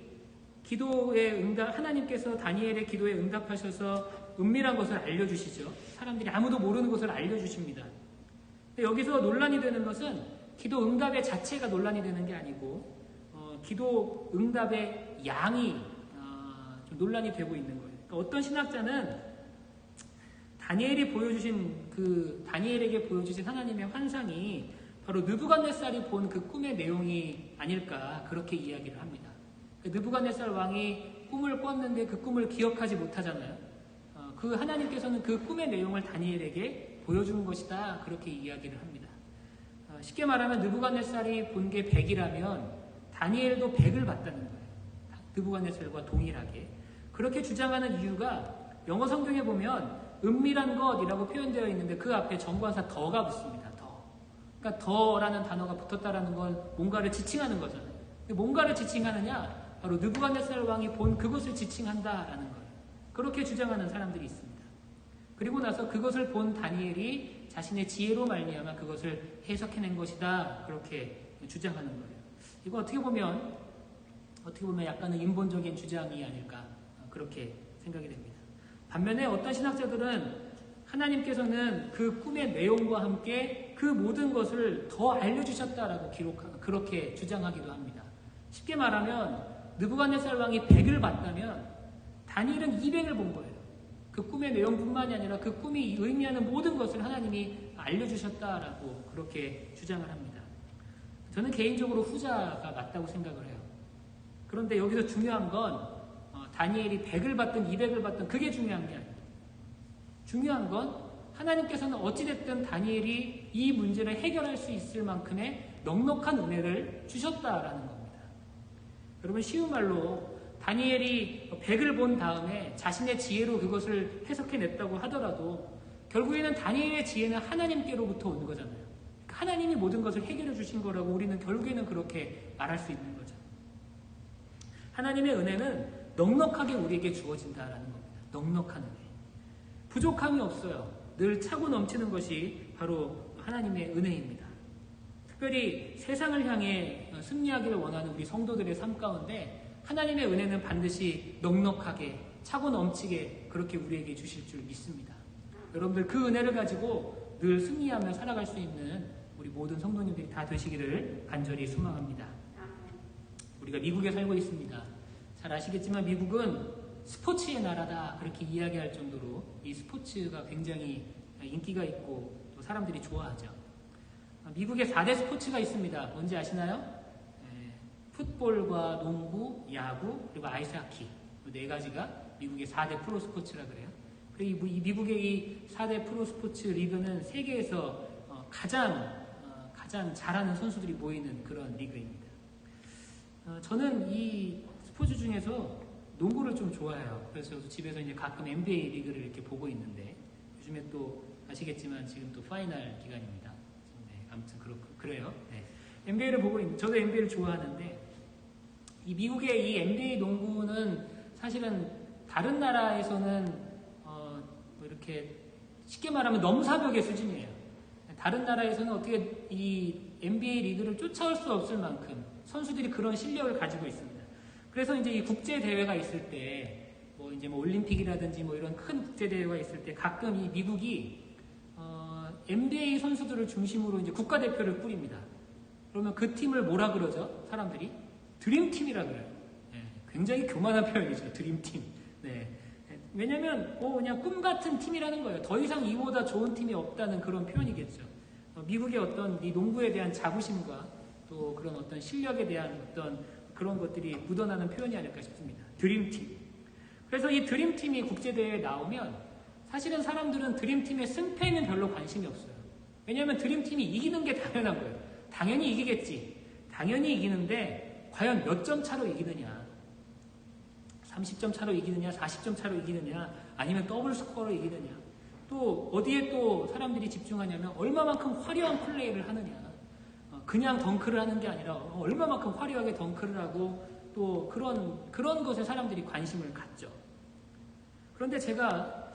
기도에 하나님께서 다니엘의 기도에 응답하셔서 은밀한 것을 알려주시죠. 사람들이 아무도 모르는 것을 알려주십니다. 근데 여기서 논란이 되는 것은 기도 응답의 자체가 논란이 되는 게 아니고 기도 응답의 양이 좀 논란이 되고 있는 거예요. 그러니까 어떤 신학자는 다니엘에게 보여주신 하나님의 환상이 바로 느부갓네살이 본 그 꿈의 내용이 아닐까 그렇게 이야기를 합니다. 느부갓네살 왕이 꿈을 꿨는데 그 꿈을 기억하지 못하잖아요. 그 하나님께서는 그 꿈의 내용을 다니엘에게 보여준 것이다 그렇게 이야기를 합니다. 쉽게 말하면 느부갓네살이 본 게 100이라면 다니엘도 100을 봤다는 거예요. 느부갓네살과 동일하게. 그렇게 주장하는 이유가 영어 성경에 보면 은밀한 것이라고 표현되어 있는데 그 앞에 정관사 더가 붙습니다. 더. 그러니까 더라는 단어가 붙었다라는 건 뭔가를 지칭하는 거잖아요. 뭔가를 지칭하느냐? 바로 느부갓네살 왕이 본 그것을 지칭한다라는 거예요. 그렇게 주장하는 사람들이 있습니다. 그리고 나서 그것을 본 다니엘이 자신의 지혜로 말미암아 그것을 해석해낸 것이다 그렇게 주장하는 거예요. 이거 어떻게 보면 약간은 인본적인 주장이 아닐까 그렇게 생각이 됩니다. 반면에 어떤 신학자들은 하나님께서는 그 꿈의 내용과 함께 그 모든 것을 더 알려주셨다라고 그렇게 주장하기도 합니다. 쉽게 말하면 느부갓네살 왕이 100을 봤다면 다니엘은 200을 본 거예요. 그 꿈의 내용뿐만이 아니라 그 꿈이 의미하는 모든 것을 하나님이 알려주셨다라고 그렇게 주장을 합니다. 저는 개인적으로 후자가 맞다고 생각을 해요. 그런데 여기서 중요한 건 다니엘이 100을 받든 200을 받든 그게 중요한 게 아니에요. 중요한 건 하나님께서는 어찌됐든 다니엘이 이 문제를 해결할 수 있을 만큼의 넉넉한 은혜를 주셨다라는 겁니다. 여러분 쉬운 말로 다니엘이 100을 본 다음에 자신의 지혜로 그것을 해석해냈다고 하더라도 결국에는 다니엘의 지혜는 하나님께로부터 온 거잖아요. 하나님이 모든 것을 해결해 주신 거라고 우리는 결국에는 그렇게 말할 수 있는 거죠. 하나님의 은혜는 넉넉하게 우리에게 주어진다라는 겁니다. 넉넉한 은혜. 부족함이 없어요. 늘 차고 넘치는 것이 바로 하나님의 은혜입니다. 특별히 세상을 향해 승리하기를 원하는 우리 성도들의 삶 가운데 하나님의 은혜는 반드시 넉넉하게 차고 넘치게 그렇게 우리에게 주실 줄 믿습니다. 여러분들 그 은혜를 가지고 늘 승리하며 살아갈 수 있는 우리 모든 성도님들이 다 되시기를 간절히 소망합니다. 우리가 미국에 살고 있습니다. 잘 아시겠지만 미국은 스포츠의 나라다 그렇게 이야기할 정도로 이 스포츠가 굉장히 인기가 있고 또 사람들이 좋아하죠. 미국에 4대 스포츠가 있습니다. 뭔지 아시나요? 풋볼과 농구, 야구, 그리고 아이스하키 이 4가지가 미국의 4대 프로 스포츠라 그래요. 그리고 이 미국의 이 4대 프로 스포츠 리그는 세계에서 가장 잘하는 선수들이 모이는 그런 리그입니다. 저는 이 스포츠 중에서 농구를 좀 좋아해요. 그래서 저도 집에서 이제 가끔 NBA 리그를 이렇게 보고 있는데 요즘에 또 아시겠지만 지금 또 파이널 기간입니다. 네, 아무튼 그래요. 네. NBA를 보고 있는데 저도 NBA를 좋아하는데 이 미국의 이 NBA 농구는 사실은 다른 나라에서는 뭐 이렇게 쉽게 말하면 넘사벽의 수준이에요. 다른 나라에서는 어떻게 이 NBA 리그를 쫓아올 수 없을 만큼 선수들이 그런 실력을 가지고 있습니다. 그래서 이제 이 국제 대회가 있을 때 뭐 이제 뭐 올림픽이라든지 뭐 이런 큰 국제 대회가 있을 때 가끔 이 미국이 NBA 선수들을 중심으로 이제 국가대표를 꾸립니다. 그러면 그 팀을 뭐라 그러죠? 사람들이 드림팀이라 그래요. 네, 굉장히 교만한 표현이죠. 드림팀. 네. 왜냐면 그냥 꿈 같은 팀이라는 거예요. 더 이상 이보다 좋은 팀이 없다는 그런 표현이겠죠. 미국의 어떤 이 농구에 대한 자부심과 또 그런 어떤 실력에 대한 어떤 그런 것들이 묻어나는 표현이 아닐까 싶습니다. 드림팀. 그래서 이 드림팀이 국제대회에 나오면 사실은 사람들은 드림팀의 승패에는 별로 관심이 없어요. 왜냐하면 드림팀이 이기는 게 당연한 거예요. 당연히 이기겠지. 당연히 이기는데 과연 몇 점 차로 이기느냐. 30점 차로 이기느냐, 40점 차로 이기느냐, 아니면 더블 스코어로 이기느냐. 또 어디에 또 사람들이 집중하냐면 얼마만큼 화려한 플레이를 하느냐. 그냥 덩크를 하는 게 아니라 얼마만큼 화려하게 덩크를 하고 또 그런 것에 사람들이 관심을 갖죠. 그런데 제가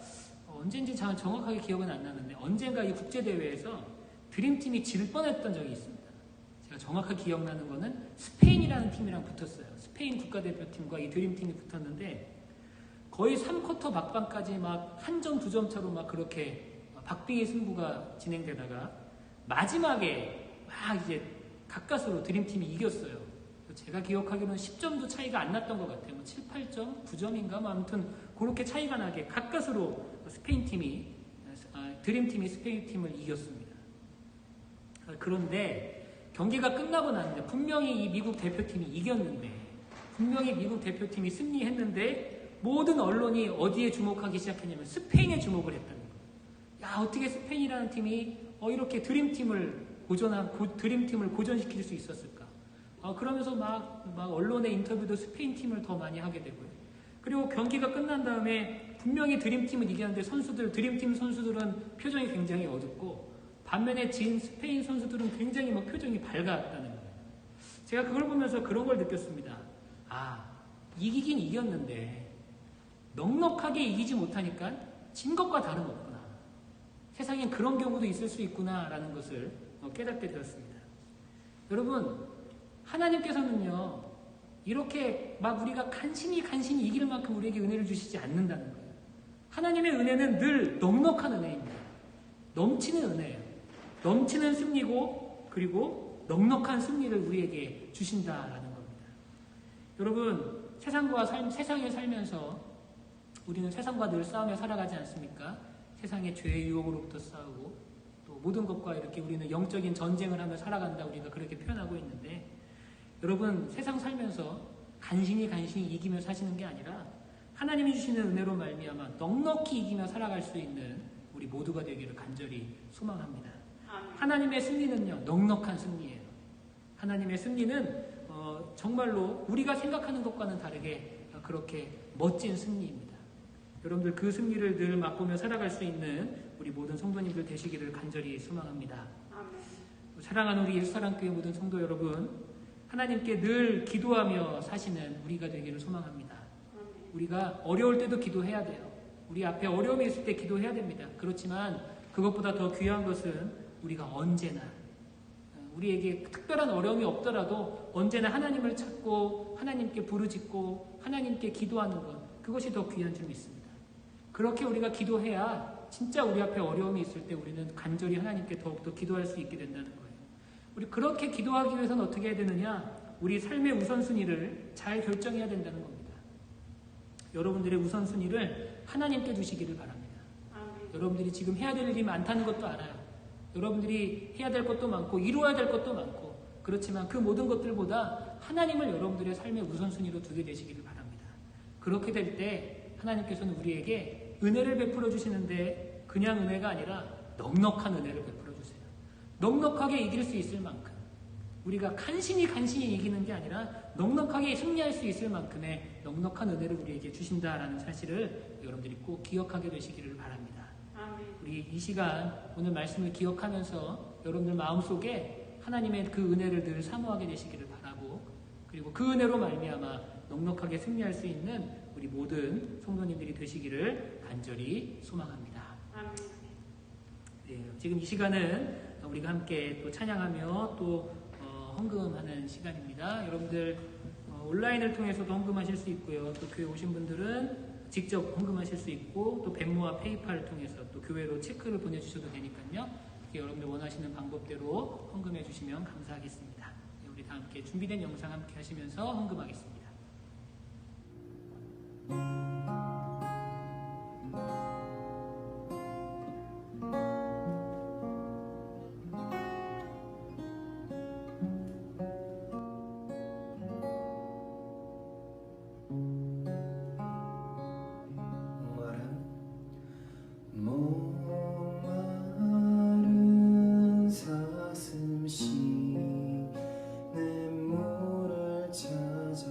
언젠지 정확하게 기억은 안 나는데 언젠가 이 국제대회에서 드림팀이 질 뻔했던 적이 있습니다. 제가 정확하게 기억나는 거는 스페인이라는 팀이랑 붙었어요. 스페인 국가대표팀과 이 드림팀이 붙었는데 거의 3쿼터 막판까지 막 한 점, 2점 차로 막 그렇게 박빙의 승부가 진행되다가 마지막에 막 이제 가까스로 드림팀이 이겼어요. 제가 기억하기로는 10점도 차이가 안 났던 것 같아요. 뭐 7, 8점, 9점인가 뭐 아무튼 그렇게 차이가 나게 가까스로 드림팀이 스페인 팀을 이겼습니다. 그런데 경기가 끝나고 났는데 분명히 이 미국 대표팀이 이겼는데 분명히 미국 대표팀이 승리했는데 모든 언론이 어디에 주목하기 시작했냐면 스페인에 주목을 했다는 거예요. 야, 어떻게 스페인이라는 팀이 이렇게 드림팀을 고전시킬 수 있었을까? 그러면서 막 언론의 인터뷰도 스페인 팀을 더 많이 하게 되고요. 그리고 경기가 끝난 다음에 분명히 드림팀은 이겼는데 드림팀 선수들은 표정이 굉장히 어둡고 반면에 진 스페인 선수들은 굉장히 막 표정이 밝았다는 거예요. 제가 그걸 보면서 그런 걸 느꼈습니다. 이기긴 이겼는데 넉넉하게 이기지 못하니까 진 것과 다름없구나. 세상엔 그런 경우도 있을 수 있구나라는 것을 깨닫게 되었습니다. 여러분, 하나님께서는요, 이렇게 막 우리가 간신히 이길 만큼 우리에게 은혜를 주시지 않는다는 거예요. 하나님의 은혜는 늘 넉넉한 은혜입니다. 넘치는 은혜예요. 넘치는 승리고 그리고 넉넉한 승리를 우리에게 주신다라는 겁니다. 여러분, 세상에 살면서 우리는 세상과 늘 싸우며 살아가지 않습니까? 세상의 죄의 유혹으로부터 싸우고 또 모든 것과 이렇게 우리는 영적인 전쟁을 하며 살아간다 우리가 그렇게 표현하고 있는데 여러분 세상 살면서 간신히 이기며 사시는 게 아니라 하나님이 주시는 은혜로 말미암아 넉넉히 이기며 살아갈 수 있는 우리 모두가 되기를 간절히 소망합니다. 하나님의 승리는요 넉넉한 승리예요. 하나님의 승리는 정말로 우리가 생각하는 것과는 다르게 그렇게 멋진 승리입니다. 여러분들 그 승리를 늘 맛보며 살아갈 수 있는 우리 모든 성도님들 되시기를 간절히 소망합니다. 사랑하는 우리 예수사랑교회 모든 성도 여러분, 하나님께 늘 기도하며 사시는 우리가 되기를 소망합니다. 우리가 어려울 때도 기도해야 돼요. 우리 앞에 어려움이 있을 때 기도해야 됩니다. 그렇지만 그것보다 더 귀한 것은 우리가 언제나 우리에게 특별한 어려움이 없더라도 언제나 하나님을 찾고 하나님께 부르짖고 하나님께 기도하는 것, 그것이 더 귀한 줄 믿습니다. 그렇게 우리가 기도해야 진짜 우리 앞에 어려움이 있을 때 우리는 간절히 하나님께 더욱더 기도할 수 있게 된다는 거예요. 우리 그렇게 기도하기 위해서는 어떻게 해야 되느냐? 우리 삶의 우선순위를 잘 결정해야 된다는 겁니다. 여러분들의 우선순위를 하나님께 두시기를 바랍니다. 여러분들이 지금 해야 될 일이 많다는 것도 알아요. 여러분들이 해야 될 것도 많고 이루어야 될 것도 많고 그렇지만 그 모든 것들보다 하나님을 여러분들의 삶의 우선순위로 두게 되시기를 바랍니다. 그렇게 될 때 하나님께서는 우리에게 은혜를 베풀어 주시는데 그냥 은혜가 아니라 넉넉한 은혜를 베풀어 주세요. 넉넉하게 이길 수 있을 만큼 우리가 간신히 이기는 게 아니라 넉넉하게 승리할 수 있을 만큼의 넉넉한 은혜를 우리에게 주신다라는 사실을 여러분들이 꼭 기억하게 되시기를 바랍니다. 우리 이 시간 오늘 말씀을 기억하면서 여러분들 마음속에 하나님의 그 은혜를 늘 사모하게 되시기를 바라고 그리고 그 은혜로 말미암아 넉넉하게 승리할 수 있는 우리 모든 성도님들이 되시기를 간절히 소망합니다. 네, 지금 이 시간은 우리가 함께 또 찬양하며 또 헌금하는 시간입니다. 여러분들 온라인을 통해서도 헌금하실 수 있고요. 또 교회 오신 분들은 직접 헌금하실 수 있고 또 벤모와 페이팔을 통해서 또 교회로 체크를 보내주셔도 되니까요. 여러분들 원하시는 방법대로 헌금해 주시면 감사하겠습니다. 네, 우리 다 다 함께 준비된 영상 함께 하시면서 헌금하겠습니다. 목마른 사슴 쉬는 물을 찾아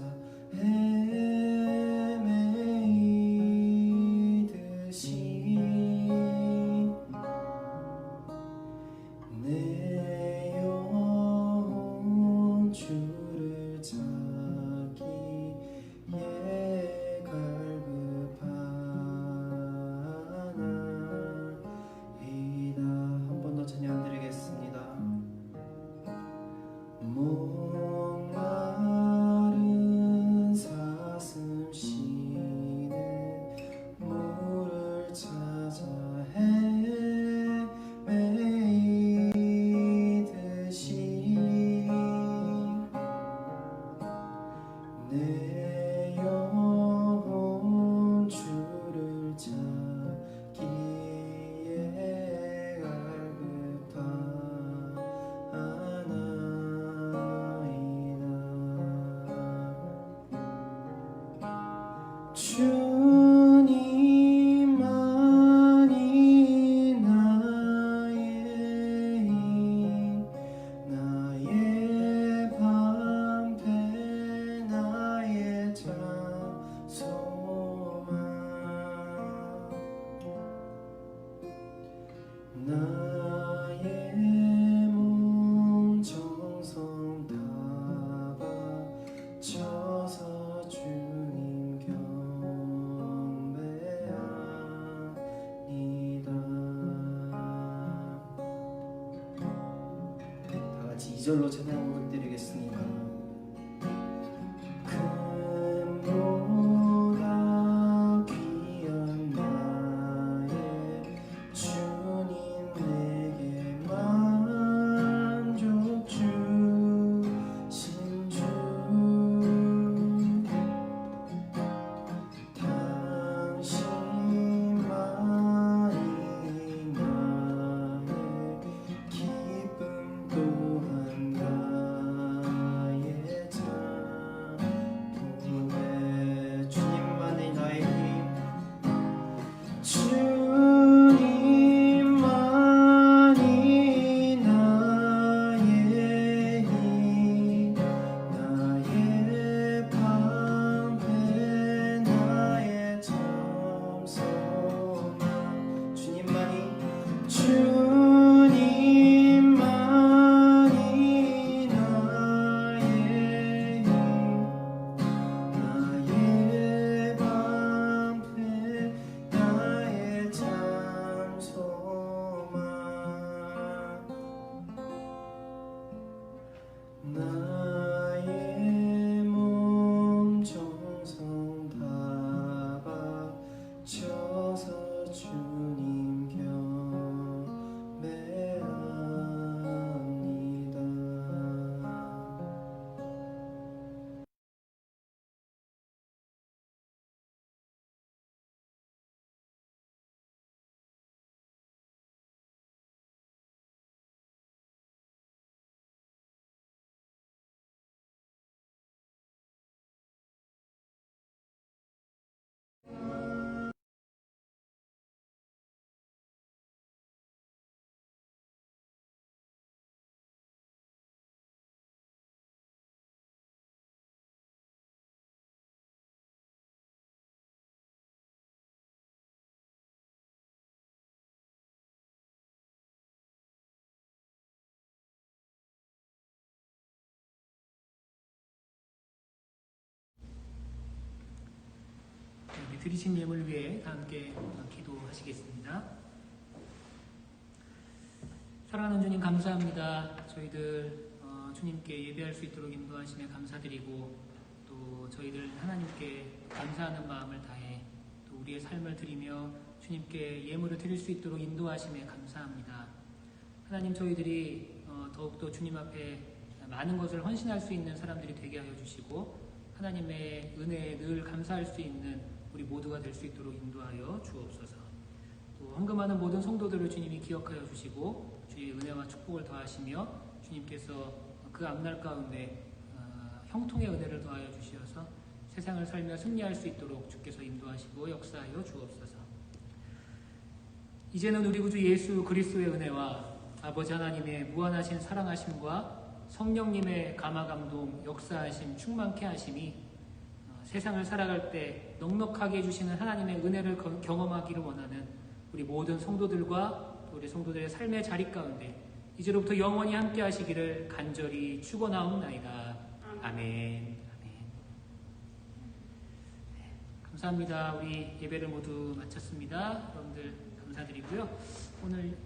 헤매이듯이 내 영혼 주를 찾기에 갈급하나이다. 한 번 더 찬양 드리겠습니다. 목마른 사슴 쉬는 물을 찾아 헤매이듯이 내 영혼 주를 찾기에 갈급하나이다. 주님만이 나의 방패 나의 소망 나의 몸 정성 다 바쳐서 주님 경배합니다. 다 같이 2절로 찬양 부탁드리겠습니다. 금보다 귀한 나의 주님 내게 만족 주신 주 당신만이 나의 기쁨 또한 나의 찬송에 주님만이 나의 힘 주님만이 나의 힘 나의 방패 나의 참 소망 주님만이 나의 힘 나의 방패 나의 참 소망 나의 몸 정성 다 바쳐서 주님 경배합니다. 드리신 예물 위해 다 함께 기도하시겠습니다. 사랑하는 주님 감사합니다. 저희들 주님께 예배할 수 있도록 인도하시며 감사드리고 또 저희들 하나님께 감사하는 마음을 다해 또 우리의 삶을 드리며 주님께 예물을 드릴 수 있도록 인도하심에 감사합니다. 하나님 저희들이 더욱더 주님 앞에 많은 것을 헌신할 수 있는 사람들이 되게 하여 주시고 하나님의 은혜에 늘 감사할 수 있는 우리 모두가 될 수 있도록 인도하여 주옵소서. 또 헌금하는 모든 성도들을 주님이 기억하여 주시고 주의 은혜와 축복을 더하시며 주님께서 그 앞날 가운데 형통의 은혜를 더하여 주시어서 세상을 살며 승리할 수 있도록 주께서 인도하시고 역사하여 주옵소서. 이제는 우리 구주 예수 그리스도의 은혜와 아버지 하나님의 무한하신 사랑하심과 성령님의 감화감동, 역사하심, 충만케 하심이 세상을 살아갈 때 넉넉하게 해주시는 하나님의 은혜를 경험하기를 원하는 우리 모든 성도들과 또 우리 성도들의 삶의 자리 가운데 이제로부터 영원히 함께 하시기를 간절히 축원하옵나이다. 아멘. 감사합니다. 우리 예배를 모두 마쳤습니다. 여러분들 감사드리고요. 오늘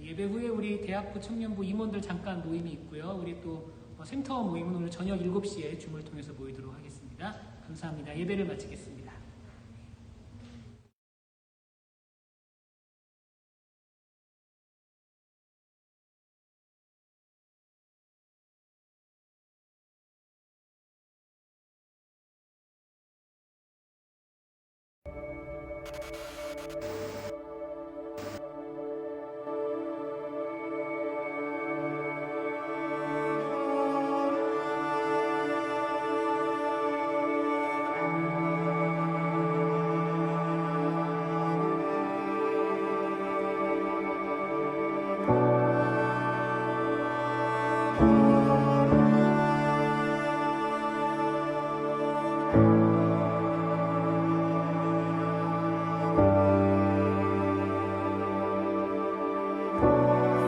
예배 후에 우리 대학부 청년부 임원들 잠깐 모임이 있고요. 우리 또 센터 모임은 오늘 저녁 7시에 줌을 통해서 모이도록 하겠습니다. 감사합니다. 예배를 마치겠습니다.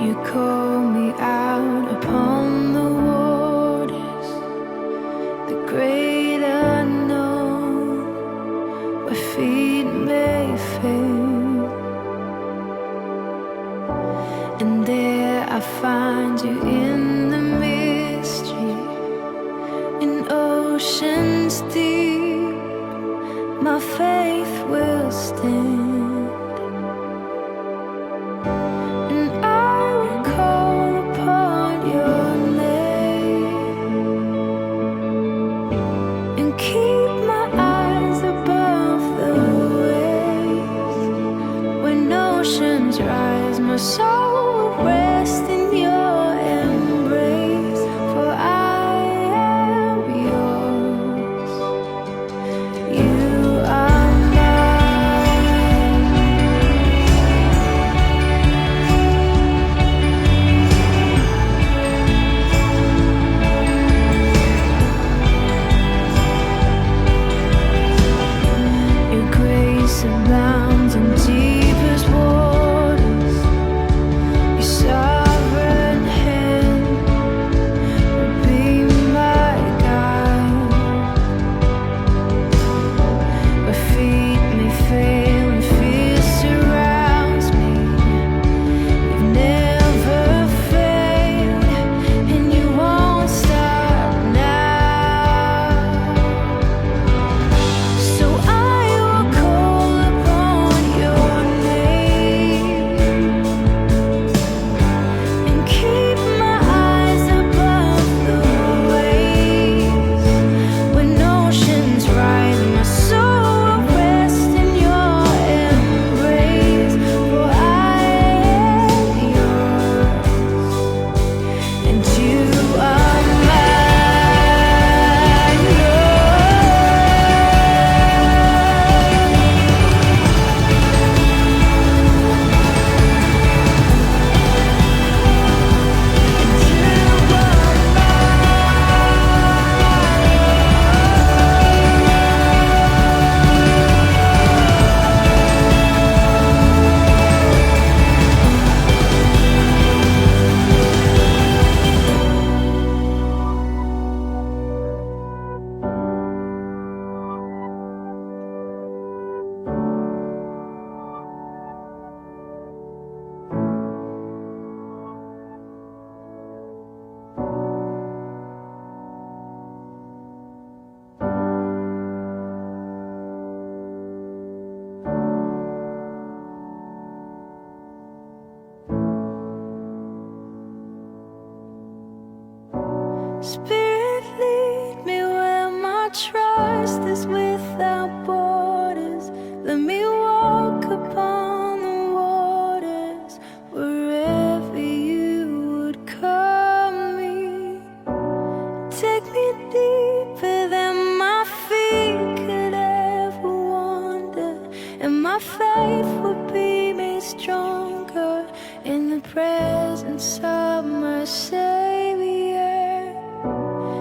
You call me out upon the waters, the great unknown, where feet may fail. And there I find you in the mystery, in oceans deep, my faith will stand. My soul will rest in your embrace, for I am yours. You are mine. Your grace abounds in deepest waters. Sovereign Spirit, lead me where my trust is without borders. Let me walk upon the waters wherever you would call me. Take me deeper than my feet could ever wander, and my faith would be made stronger in the presence of my Savior.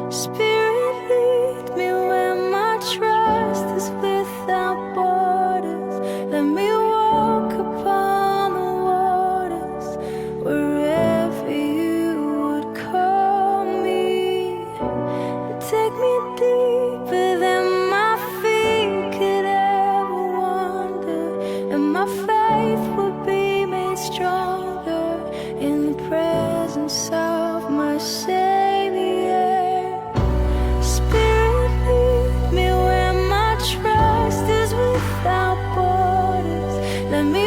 Spirit, lead me where my trust is without borders. Let me walk upon the waters wherever you would call me. Take me deeper than my feet could ever wander, and my faith would be made stronger in the presence of my Savior. Spirit, lead me where my trust is without borders. Let me